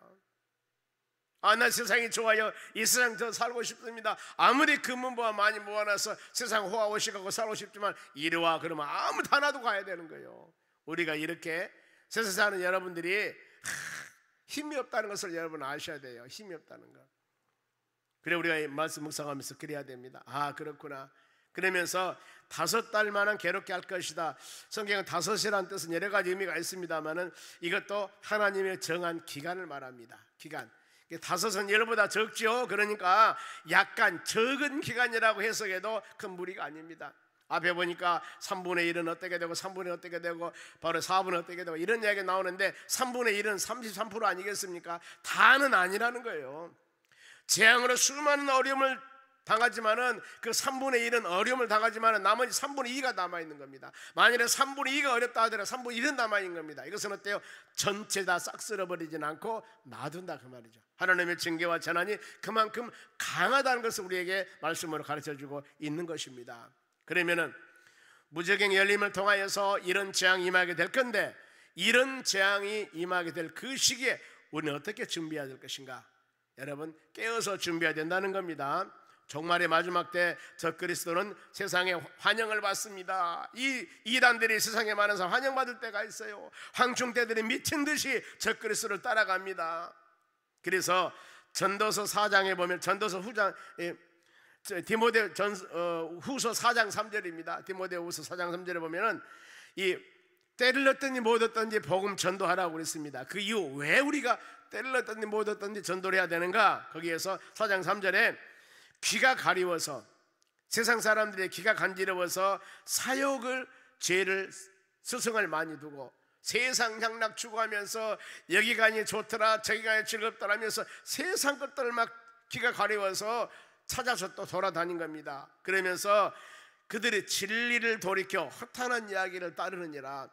나 세상이 좋아요, 이 세상 더 살고 싶습니다. 아무리 금은보화 많이 모아놔서 세상 호화호식하고 살고 싶지만 이리 와 그러면 아무도 하나도 가야 되는 거예요. 우리가 이렇게 세상 사는 여러분들이 힘이 없다는 것을 여러분 아셔야 돼요. 힘이 없다는 거. 그래 우리가 말씀 묵상하면서 그래야 됩니다. 그렇구나. 그러면서 5달 만은 괴롭게 할 것이다. 성경은 5이라는 뜻은 여러 가지 의미가 있습니다만은 이것도 하나님의 정한 기간을 말합니다. 기간. 5은 열보다 적죠. 그러니까 약간 적은 기간이라고 해석해도 큰 무리가 아닙니다. 앞에 보니까 3분의 1은 어떻게 되고 3분의 1 어떻게 되고 바로 4분은 어떻게 되고 이런 이야기가 나오는데 3분의 1은 33% 아니겠습니까? 다는 아니라는 거예요. 재앙으로 수많은 어려움을 당하지만은 그 3분의 1은 어려움을 당하지만은 나머지 3분의 2가 남아있는 겁니다. 만일에 3분의 2가 어렵다 하더라도 3분의 1은 남아있는 겁니다. 이것은 어때요? 전체 다 싹 쓸어버리진 않고 놔둔다 그 말이죠. 하나님의 징계와 재난이 그만큼 강하다는 것을 우리에게 말씀으로 가르쳐주고 있는 것입니다. 그러면은 무저갱 열림을 통하여서 이런 재앙이 임하게 될 건데, 이런 재앙이 임하게 될 그 시기에 우리는 어떻게 준비해야 될 것인가? 여러분, 깨어서 준비해야 된다는 겁니다. 종말의 마지막 때 적그리스도는 세상에 환영을 받습니다. 이 이단들이 세상에 많은 사람 환영받을 때가 있어요. 황충대들이 미친 듯이 적그리스도를 따라갑니다. 그래서 전도서 4장에 보면, 전도서 후장 디모데 후서 4장 3절입니다. 디모데후서 4장 3절에 보면은 이 때를 넣든지 못 얻든지 복음 전도하라고 그랬습니다. 그 이유, 왜 우리가 때를 넣든지 못 얻든지 전도를 해야 되는가? 거기에서 4장 3절에 귀가 가리워서, 세상 사람들의 귀가 간지러워서 사욕을, 죄를, 스승을 많이 두고 세상 향락 추구하면서 여기 가니 좋더라 저기 가니 즐겁더라 하면서 세상 것들을 막 귀가 가리워서 찾아서 또 돌아다닌 겁니다. 그러면서 그들이 진리를 돌이켜 허탄한 이야기를 따르느니라.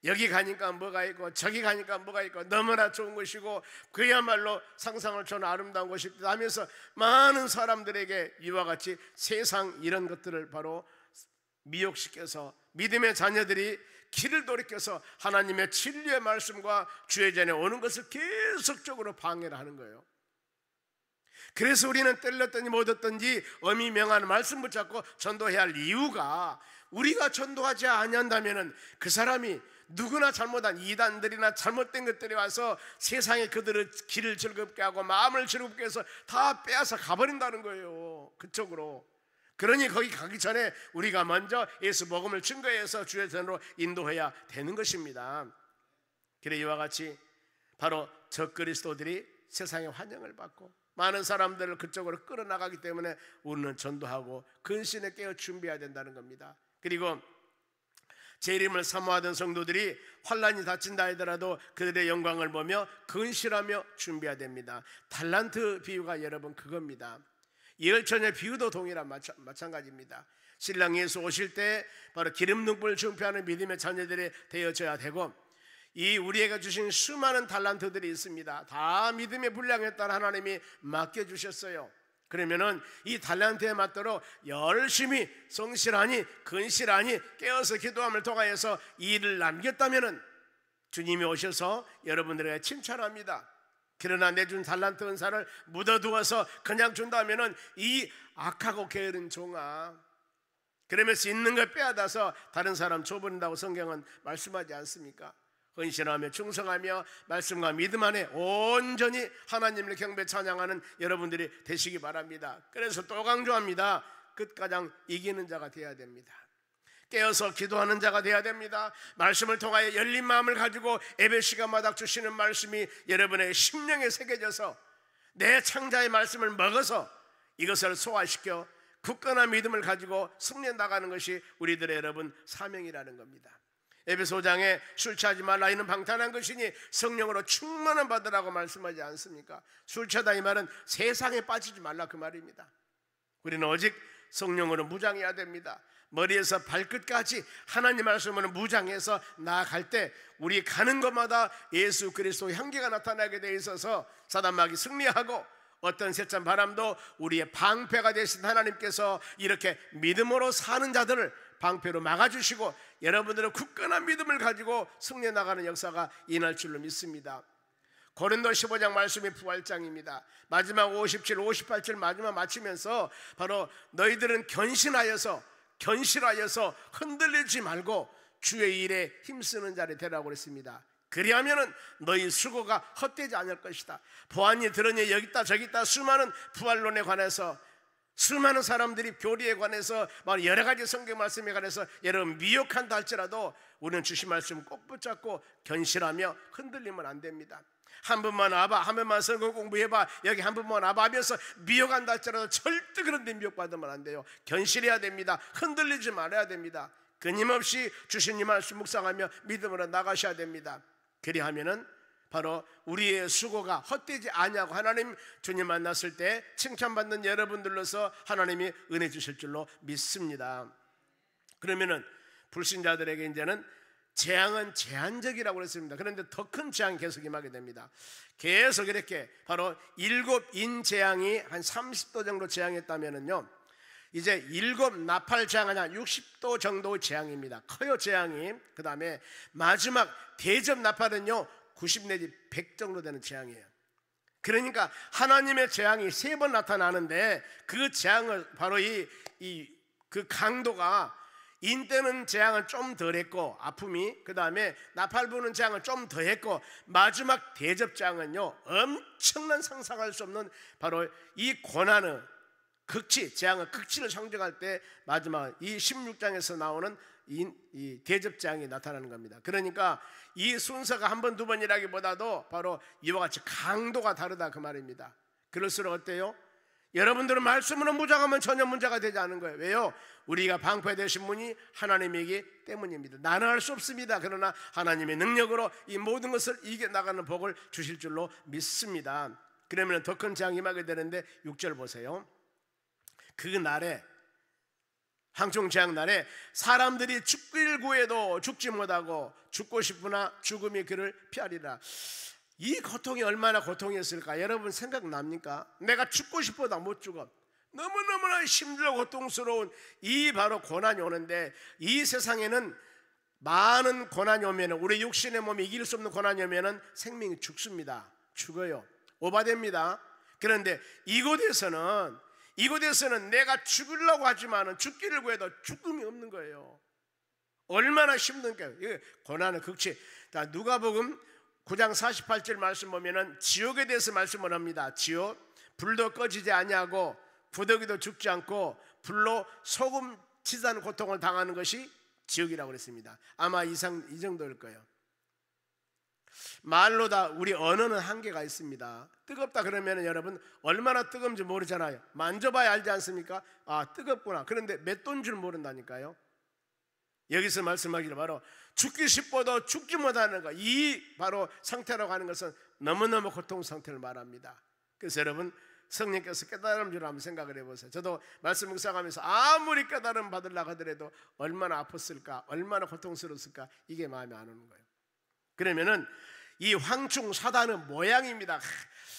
여기 가니까 뭐가 있고 저기 가니까 뭐가 있고 너무나 좋은 것이고 그야말로 상상을 초는 아름다운 것이다 하면서 많은 사람들에게 이와 같이 세상 이런 것들을 바로 미혹시켜서 믿음의 자녀들이 길을 돌이켜서 하나님의 진리의 말씀과 주의 전에 오는 것을 계속적으로 방해를 하는 거예요. 그래서 우리는 때렸든지 못 얻든지 엄히 명하는 말씀 붙잡고 전도해야 할 이유가, 우리가 전도하지 아니한다면은 그 사람이 누구나 잘못한 이단들이나 잘못된 것들이 와서 세상에 그들의 길을 즐겁게 하고 마음을 즐겁게 해서 다 빼앗아 가버린다는 거예요, 그쪽으로. 그러니 거기 가기 전에 우리가 먼저 예수 복음을 증거해서 주의 전으로 인도해야 되는 것입니다. 그래 이와 같이 바로 적그리스도들이 세상에 환영을 받고 많은 사람들을 그쪽으로 끌어나가기 때문에 우리는 전도하고 근신에 깨어 준비해야 된다는 겁니다. 그리고 제 이름을 사모하던 성도들이 환난이 닥친다 하더라도 그들의 영광을 보며 근실하며 준비해야 됩니다. 달란트 비유가 여러분 그겁니다. 예언처녀 비유도 동일한 마찬가지입니다. 신랑 예수 오실 때 바로 기름 등불을 준비하는 믿음의 자녀들이 되어져야 되고, 이 우리에게 주신 수많은 달란트들이 있습니다. 다 믿음의 분량에 따라 하나님이 맡겨주셨어요. 그러면은 이 달란트에 맞도록 열심히 성실하니 근실하니 깨어서 기도함을 통하여서 이 일을 남겼다면은 주님이 오셔서 여러분들에게 칭찬합니다. 그러나 내준 달란트 은사를 묻어두어서 그냥 준다면은 이 악하고 게으른 종아, 그러면서 있는 걸 빼앗아서 다른 사람 줘버린다고 성경은 말씀하지 않습니까? 헌신하며 충성하며 말씀과 믿음 안에 온전히 하나님을 경배 찬양하는 여러분들이 되시기 바랍니다. 그래서 또 강조합니다. 끝가장 이기는 자가 되어야 됩니다. 깨어서 기도하는 자가 되어야 됩니다. 말씀을 통하여 열린 마음을 가지고 예배 시간마다 주시는 말씀이 여러분의 심령에 새겨져서 내 창자의 말씀을 먹어서 이것을 소화시켜 굳건한 믿음을 가지고 승리해 나가는 것이 우리들의 여러분 사명이라는 겁니다. 에베소 5장에 술 취하지 말라 이는 방탕한 것이니 성령으로 충만한 받으라고 말씀하지 않습니까? 술 취하다 이 말은 세상에 빠지지 말라 그 말입니다. 우리는 오직 성령으로 무장해야 됩니다. 머리에서 발끝까지 하나님 말씀으로 무장해서 나아갈 때 우리 가는 곳마다 예수 그리스도 향기가 나타나게 돼 있어서 사단마귀 승리하고 어떤 세찬 바람도 우리의 방패가 되신 하나님께서 이렇게 믿음으로 사는 자들을 방패로 막아주시고 여러분들은 굳건한 믿음을 가지고 승리해 나가는 역사가 일어날 줄로 믿습니다. 고린도 15장 말씀이 부활장입니다. 마지막 57, 58절 마지막 마치면서 바로 너희들은 견실하여서 흔들리지 말고 주의 일에 힘쓰는 자를 되라고 그랬습니다. 그리하면은 너희 수고가 헛되지 않을 것이다. 보았니 들으니 여기 있다 저기 있다 수많은 부활론에 관해서 수많은 사람들이 교리에 관해서 여러 가지 성경 말씀에 관해서 여러분 미혹한다 할지라도 우리는 주신 말씀 꼭 붙잡고 견실하며 흔들리면 안 됩니다. 한 번만 와봐, 한 번만 성경 공부해봐, 여기 한 번만 와봐 하면서 미혹한다 할지라도 절대 그런 데 미혹받으면 안 돼요. 견실해야 됩니다. 흔들리지 말아야 됩니다. 끊임없이 주신 이 말씀 묵상하며 믿음으로 나가셔야 됩니다. 그리하면은 바로 우리의 수고가 헛되지 아니하고 하나님 주님 만났을 때 칭찬받는 여러분들로서 하나님이 은혜 주실 줄로 믿습니다. 그러면은 불신자들에게 이제는 재앙은 제한적이라고 그랬습니다. 그런데 더 큰 재앙이 계속 임하게 됩니다. 계속 이렇게 바로 7인 재앙이 한 30도 정도 재앙했다면은요, 이제 7 나팔 재앙 아니라 60도 정도의 재앙입니다. 커요 재앙이. 그 다음에 마지막 대접 나팔은요 90 내지 100 정도 되는 재앙이에요. 그러니까 하나님의 재앙이 3번 나타나는데 그 재앙을 바로 그 강도가 인때는 재앙은 좀 덜했고 아픔이, 그 다음에 나팔 부는 재앙은 좀 더했고 마지막 대접 재앙은요 엄청난 상상할 수 없는 바로 이 고난의 극치, 재앙의 극치를 상징할 때 마지막 이 16장에서 나오는 이 대접 재앙이 나타나는 겁니다. 그러니까 이 순서가 한 번, 두 번이라기보다도 바로 이와 같이 강도가 다르다 그 말입니다. 그럴수록 어때요? 여러분들은 말씀으로 무장하면 전혀 문제가 되지 않은 거예요. 왜요? 우리가 방패되신 분이 하나님이기 때문입니다. 나는 할 수 없습니다. 그러나 하나님의 능력으로 이 모든 것을 이겨나가는 복을 주실 줄로 믿습니다. 그러면 더 큰 재앙이 임하게 되는데 6절 보세요. 그 날에, 황충 재앙 날에 사람들이 죽기를 구해도 죽지 못하고 죽고 싶으나 죽음이 그를 피하리라. 이 고통이 얼마나 고통이었을까? 여러분 생각납니까? 내가 죽고 싶어도 못 죽어. 너무너무나 힘들고 고통스러운 이 바로 고난이 오는데, 이 세상에는 많은 고난이 오면, 우리 육신의 몸이 이길 수 없는 고난이 오면 생명이 죽습니다. 죽어요. 오바됩니다. 그런데 이곳에서는 내가 죽으려고 하지만은 죽기를 구해도 죽음이 없는 거예요. 얼마나 힘든가요? 이게 고난의 극치. 자, 누가복음 9장 48절 말씀 보면은 지옥에 대해서 말씀을 합니다. 지옥, 불도 꺼지지 아니하고 구더기도 죽지 않고 불로 소금 치사는 고통을 당하는 것이 지옥이라고 그랬습니다. 아마 이 정도일 거예요. 말로 다 우리 언어는 한계가 있습니다. 뜨겁다 그러면 여러분 얼마나 뜨거운지 모르잖아요. 만져봐야 알지 않습니까? 아, 뜨겁구나. 그런데 몇 도인 줄 모른다니까요. 여기서 말씀하기를 바로 죽기 싶어도 죽지 못하는 것, 이 바로 상태라고 하는 것은 너무너무 고통 상태를 말합니다. 그래서 여러분 성령께서 깨달음 주라 한번 생각을 해보세요. 저도 말씀 묵상하면서 아무리 깨달음 받으려고 하더라도 얼마나 아팠을까, 얼마나 고통스러웠을까, 이게 마음에 안 오는 거예요. 그러면은 이 황충 사단의 모양입니다.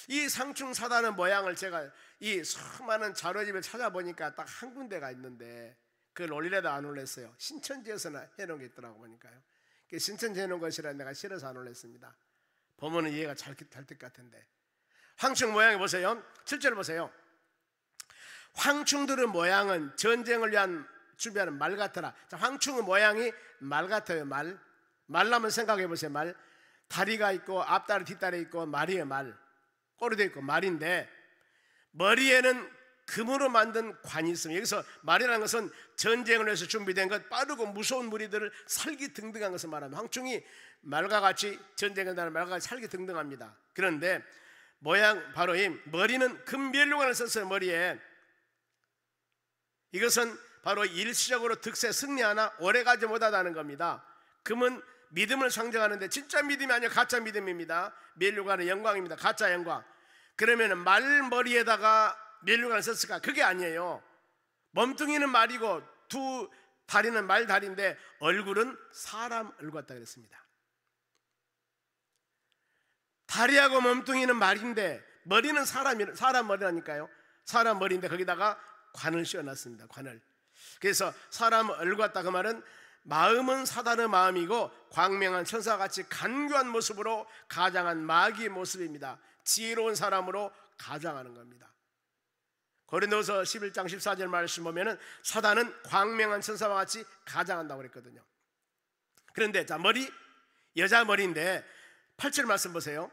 이 상충 사단의 모양을 제가 이 수많은 자료집을 찾아보니까 딱 한 군데가 있는데 그걸 올리려다 안 올렸어요. 신천지에서나 해놓은 게 있더라고 보니까요. 신천지에 해놓은 것이라 내가 싫어서 안 올렸습니다. 보면은 이해가 잘 될 것 같은데, 황충 모양이 보세요. 7절 보세요. 황충들의 모양은 전쟁을 위한 준비하는 말 같더라. 자, 황충의 모양이 말 같아요. 말라면 생각해 보세요. 말. 다리가 있고 앞다리 뒷다리 있고 말이에요. 말. 꼬리도 있고 말인데 머리에는 금으로 만든 관이 있습니다. 여기서 말이라는 것은 전쟁을 위해서 준비된 것, 빠르고 무서운 무리들을 살기등등한 것을 말합니다. 황충이 말과 같이 전쟁에 나는 말과 같이 살기등등합니다. 그런데 모양 바로 이 머리는 금면류관을 썼어요. 머리에. 이것은 바로 일시적으로 득세 승리하나 오래가지 못하다는 겁니다. 금은 믿음을 상징하는데 진짜 믿음이 아니라 가짜 믿음입니다. 면류관은 영광입니다. 가짜 영광. 그러면 말머리에다가 면류관을 썼을까? 그게 아니에요. 몸뚱이는 말이고 두 다리는 말 다리인데 얼굴은 사람 얼굴 같다 그랬습니다. 다리하고 몸뚱이는 말인데 머리는 사람 머리라니까요. 사람 머리인데 거기다가 관을 씌워놨습니다. 관을. 그래서 사람 얼굴 같다 그 말은 마음은 사단의 마음이고 광명한 천사같이 간교한 모습으로 가장한 마귀의 모습입니다. 지혜로운 사람으로 가장하는 겁니다. 고린도서 11장 14절 말씀 보면은 사단은 광명한 천사와 같이 가장한다고 그랬거든요. 그런데 자, 머리, 여자 머리인데 8절 말씀 보세요.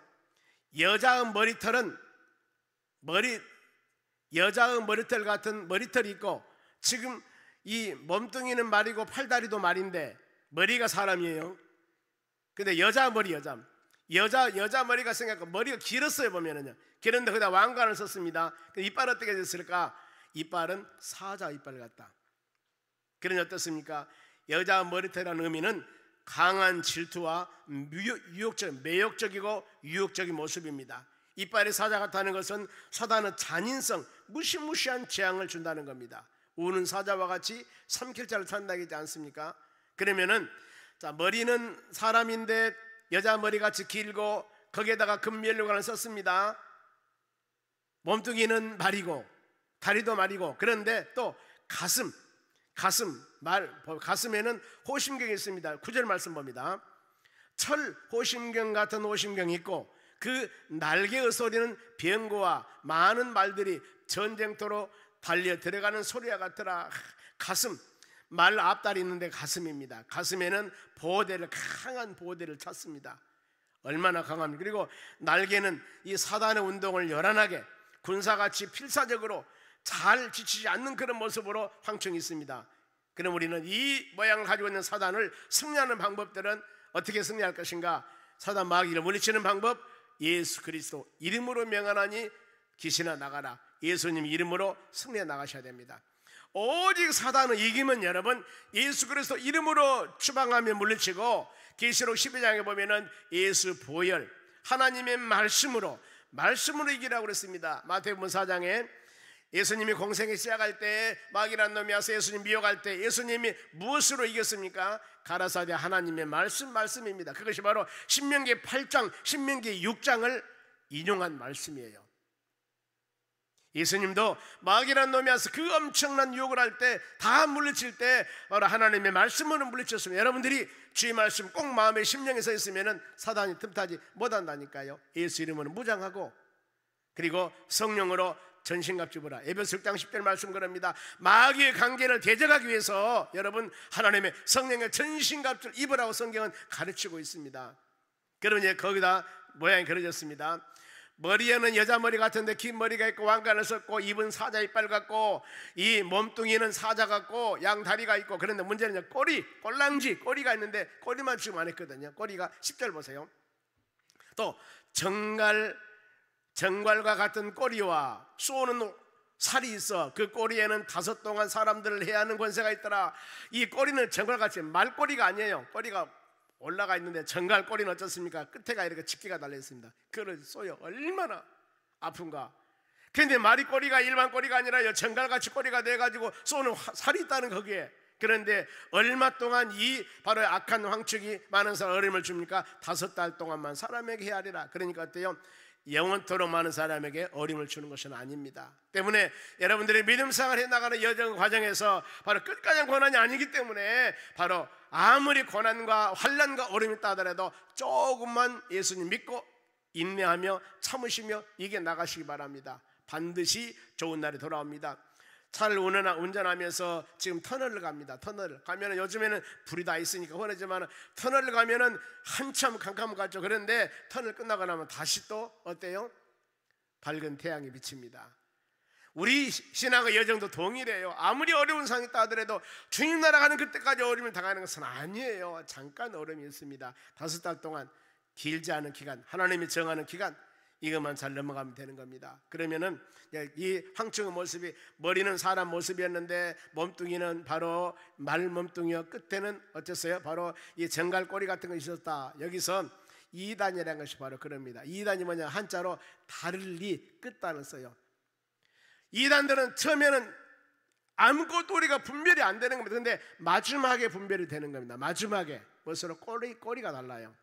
여자의 머리털은 여자의 머리털 같은 머리털이 있고, 지금 이 몸뚱이는 말이고 팔다리도 말인데 머리가 사람이에요. 근데 여자 머리, 여자 머리가 생각하고 머리가 길었어요. 보면은요. 길었는데 거기다 왕관을 썼습니다. 이빨 어떻게 됐을까? 이빨은 사자 이빨 같다. 그러니 어떻습니까? 여자 머리털이라는 의미는 강한 질투와 매욕적이고 유혹적인 모습입니다. 이빨이 사자 같다는 것은 사단은 잔인성, 무시무시한 재앙을 준다는 겁니다. 우는 사자와 같이 삼킬 자를 찾는다고 하지 않습니까? 그러면은 자, 머리는 사람인데 여자 머리같이 길고 거기에다가 금면류관을 썼습니다. 몸뚱이는 말이고 다리도 말이고, 그런데 또 가슴에는 호심경이 있습니다. 9절 말씀 봅니다. 철 호심경 같은 호심경이 있고 그 날개의 소리는 병거와 많은 말들이 전쟁터로 달려 들어가는 소리와 같더라. 가슴, 말 앞다리 있는데 가슴입니다. 가슴에는 보호대를, 강한 보호대를 찼습니다. 얼마나 강합니까? 그리고 날개는 이 사단의 운동을 요란하게 군사같이 필사적으로 잘 지치지 않는 그런 모습으로 황청이 있습니다. 그럼 우리는 이 모양을 가지고 있는 사단을 승리하는 방법들은 어떻게 승리할 것인가? 사단 마귀를 물리치는 방법, 예수 그리스도 이름으로 명하나니 귀신아 나가라. 예수님 이름으로 승리해 나가셔야 됩니다. 오직 사단을 이기면 여러분 예수 그리스도 이름으로 추방하며 물리치고, 계시록 12장에 보면은 예수 보혈, 하나님의 말씀으로 이기라고 그랬습니다. 마태복음 4장에 예수님이 공생에 시작할 때 마귀란 놈이 와서 예수님 미혹할 때 예수님이 무엇으로 이겼습니까? 가라사대 하나님의 말씀입니다. 그것이 바로 신명기 8장, 신명기 6장을 인용한 말씀이에요. 예수님도 마귀란 놈이 와서 그 엄청난 유혹을 할 때, 다 물리칠 때 바로 하나님의 말씀으로 물리쳤습니다. 여러분들이 주의 말씀 꼭 마음의 심령에 서 있으면 사단이 틈타지 못한다니까요. 예수 이름으로 무장하고, 그리고 성령으로 전신갑 입으라. 에베소 6장 10절 말씀 그럽니다. 마귀의 관계를 대적하기 위해서 여러분 하나님의 성령의 전신갑을 입으라고 성경은 가르치고 있습니다. 그러면 거기다 모양이 그려졌습니다. 머리에는 여자 머리 같은데 긴 머리가 있고 왕관을 썼고, 입은 사자 이빨 같고, 이 몸뚱이는 사자 같고, 양 다리가 있고. 그런데 문제는 꼴랑지 꼬리가 있는데 꼬리만 지금 안 했거든요. 꼬리가 10절 보세요. 또 정갈과 같은 꼬리와 쏘는 살이 있어 그 꼬리에는 5 동안 사람들을 해하는 권세가 있더라. 이 꼬리는 정갈같이 말꼬리가 아니에요. 꼬리가 올라가 있는데 정갈 꼬리는 어떻습니까? 끝에가 이렇게 집게가 달려 있습니다. 그걸 쏘요. 얼마나 아픈가. 그런데 말이 꼬리가 일반 꼬리가 아니라 정갈같이 꼬리가 돼가지고 쏘는 살이 있다는 거기에. 그런데 얼마 동안 이 바로 악한 황축이 많은 사람 어림을 줍니까? 5달 동안만 사람에게 헤아리라. 그러니까 어때요? 영원토록 많은 사람에게 어림을 주는 것은 아닙니다. 때문에 여러분들이 믿음생활 해나가는 여정 과정에서 바로 끝까지 고난이 아니기 때문에 바로 아무리 고난과 환난과 어려움이 있다 하더라도 조금만 예수님 믿고 인내하며 참으시며 이겨 나가시기 바랍니다. 반드시 좋은 날이 돌아옵니다. 차를 운전하면서 지금 터널을 갑니다. 터널을 가면은 요즘에는 불이 다 있으니까 흔하지만 터널을 가면은 한참 캄캄하죠. 그런데 터널 끝나고 나면 다시 또 어때요? 밝은 태양이 비칩니다. 우리 신앙의 여정도 동일해요. 아무리 어려운 상황이 있다 하더라도 주님 나라 가는 그때까지 어려움을 당하는 것은 아니에요. 잠깐 어려움이 있습니다. 5달 동안 길지 않은 기간, 하나님이 정하는 기간, 이것만 잘 넘어가면 되는 겁니다. 그러면은 이 황충의 모습이, 머리는 사람 모습이었는데 몸뚱이는 바로 말 몸뚱이요, 끝에는 어땠어요? 바로 이 정갈꼬리 같은 것이 있었다. 여기서 이단이라는 것이 바로 그럽니다. 이단이 뭐냐? 한자로 달리 끝단을 써요. 이단들은 처음에는 아무것도 우리가 분별이 안 되는 겁니다. 그런데 마지막에 분별이 되는 겁니다. 마지막에 무엇으로? 꼬리가 달라요.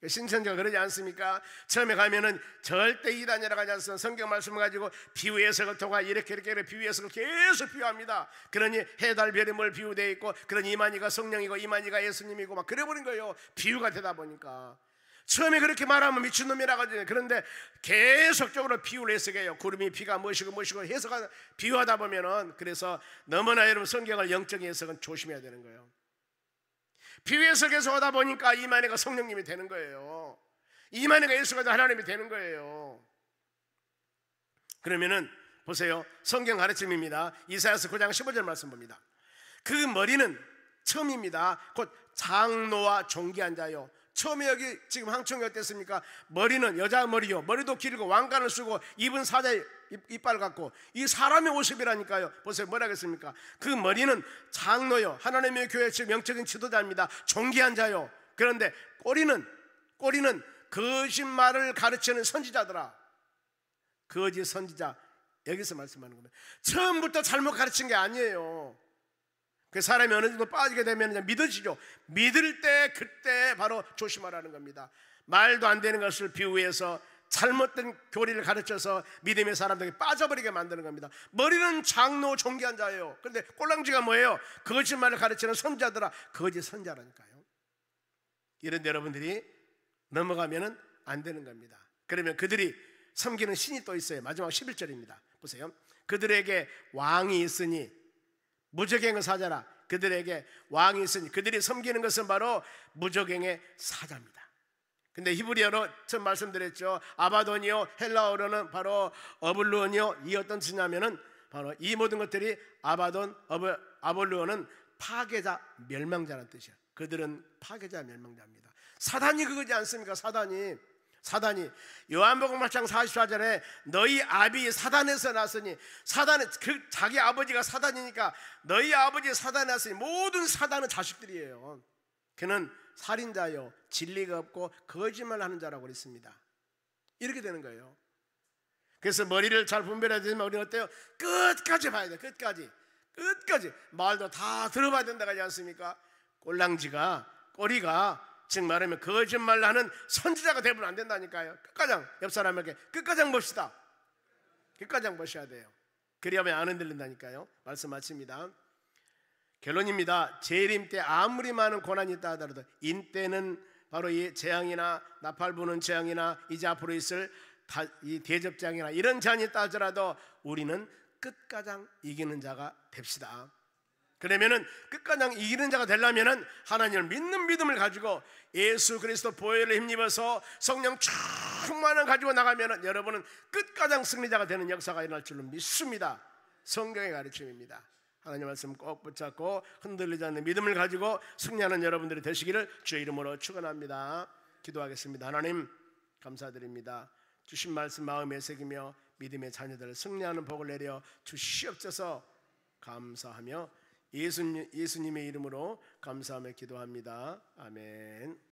신천지가 그러지 않습니까? 처음에 가면은 절대 이단이라고 하지 않습니까? 성경 말씀을 가지고 비유 해석을 통해 이렇게 비유 해석을 계속 비유합니다. 그러니 해달 별이 뭘 비유되어 있고, 그러니 이만희가 성령이고 이만희가 예수님이고 막 그래버린 거예요. 비유가 되다 보니까. 처음에 그렇게 말하면 미친놈이라고 하잖아요. 그런데 계속적으로 비유를 해석해요. 구름이 비가 무엇이고 해석하다 비유하다 보면은, 그래서 너무나 여러분 성경을 영적인 해석은 조심해야 되는 거예요. 비유 해석에서 하다 보니까 이만희가 성령님이 되는 거예요. 이만희가 예수가 하나님이 되는 거예요. 그러면은 보세요. 성경 가르침입니다. 이사야서 9장 15절 말씀 봅니다. 그 머리는 처음입니다. 곧 장노와 존귀한 자요, 처음에 여기 지금 황청이 어땠습니까? 머리는 여자 머리요, 머리도 길고 왕관을 쓰고 입은 사자의 이빨 같고, 이 사람의 모습이라니까요. 보세요, 뭐라 했습니까? 그 머리는 장로요, 하나님의 교회 영적인 지도자입니다. 존귀한 자요. 그런데 꼬리는 거짓말을 가르치는 선지자더라. 거짓 선지자, 여기서 말씀하는 겁니다. 처음부터 잘못 가르친 게 아니에요. 그 사람이 어느 정도 빠지게 되면 믿어지죠. 믿을 때 그때 바로 조심하라는 겁니다. 말도 안 되는 것을 비유해서 잘못된 교리를 가르쳐서 믿음의 사람들에게 빠져버리게 만드는 겁니다. 머리는 장로 존귀한 자예요. 그런데 꼴랑지가 뭐예요? 거짓말을 가르치는 선자들아. 거짓 선자라니까요. 이런 여러분들이 넘어가면 안 되는 겁니다. 그러면 그들이 섬기는 신이 또 있어요. 마지막 11절입니다. 보세요. 그들에게 왕이 있으니 무적행의 사자라. 그들에게 왕이 있으니, 그들이 섬기는 것은 바로 무적행의 사자입니다. 근데 히브리어로 처음 말씀드렸죠. 아바돈이요, 헬라어로는 바로 어블루온이요. 이 어떤 뜻이냐면은 바로 이 모든 것들이 아바돈, 아볼루온은 파괴자, 멸망자라는 뜻이에요. 그들은 파괴자, 멸망자입니다. 사단이 그거지 않습니까? 사단이 요한복음 8장 44절에 너희 아비 사단에서 났으니, 사단은 자기 아버지가 사단이니까 너희 아버지 사단에서, 모든 사단은 자식들이에요. 그는 살인자요, 진리가 없고 거짓말하는 자라고 그랬습니다. 이렇게 되는 거예요. 그래서 머리를 잘 분별해야 되지만 우리는 어때요? 끝까지 봐야 돼요. 끝까지 말도 다 들어봐야 된다고 하지 않습니까? 꼬리가 즉 말하면 거짓말을 하는 선지자가 되면 안 된다니까요. 끝가장, 옆 사람에게 끝가장 봅시다. 끝가장 보셔야 돼요. 그리하면 안 흔들린다니까요. 말씀 마칩니다. 결론입니다. 재림 때 아무리 많은 고난이 있다 하더라도, 인때는 바로 이 재앙이나 나팔 부는 재앙이나 이제 앞으로 있을 이 대접장이나 이런 재앙이 있다 하더라도 우리는 끝가장 이기는 자가 됩시다. 그러면은 끝가장 이기는 자가 되려면은 하나님을 믿는 믿음을 가지고 예수 그리스도 보혈을 힘입어서 성령 충만을 가지고 나가면은 여러분은 끝가장 승리자가 되는 역사가 일어날 줄로 믿습니다. 성경의 가르침입니다. 하나님 말씀 꼭 붙잡고 흔들리지 않는 믿음을 가지고 승리하는 여러분들이 되시기를 주의 이름으로 축원합니다. 기도하겠습니다. 하나님 감사드립니다. 주신 말씀 마음에 새기며 믿음의 자녀들을 승리하는 복을 내려 주시옵소서. 감사하며 예수님의 이름으로 감사하며 기도합니다. 아멘.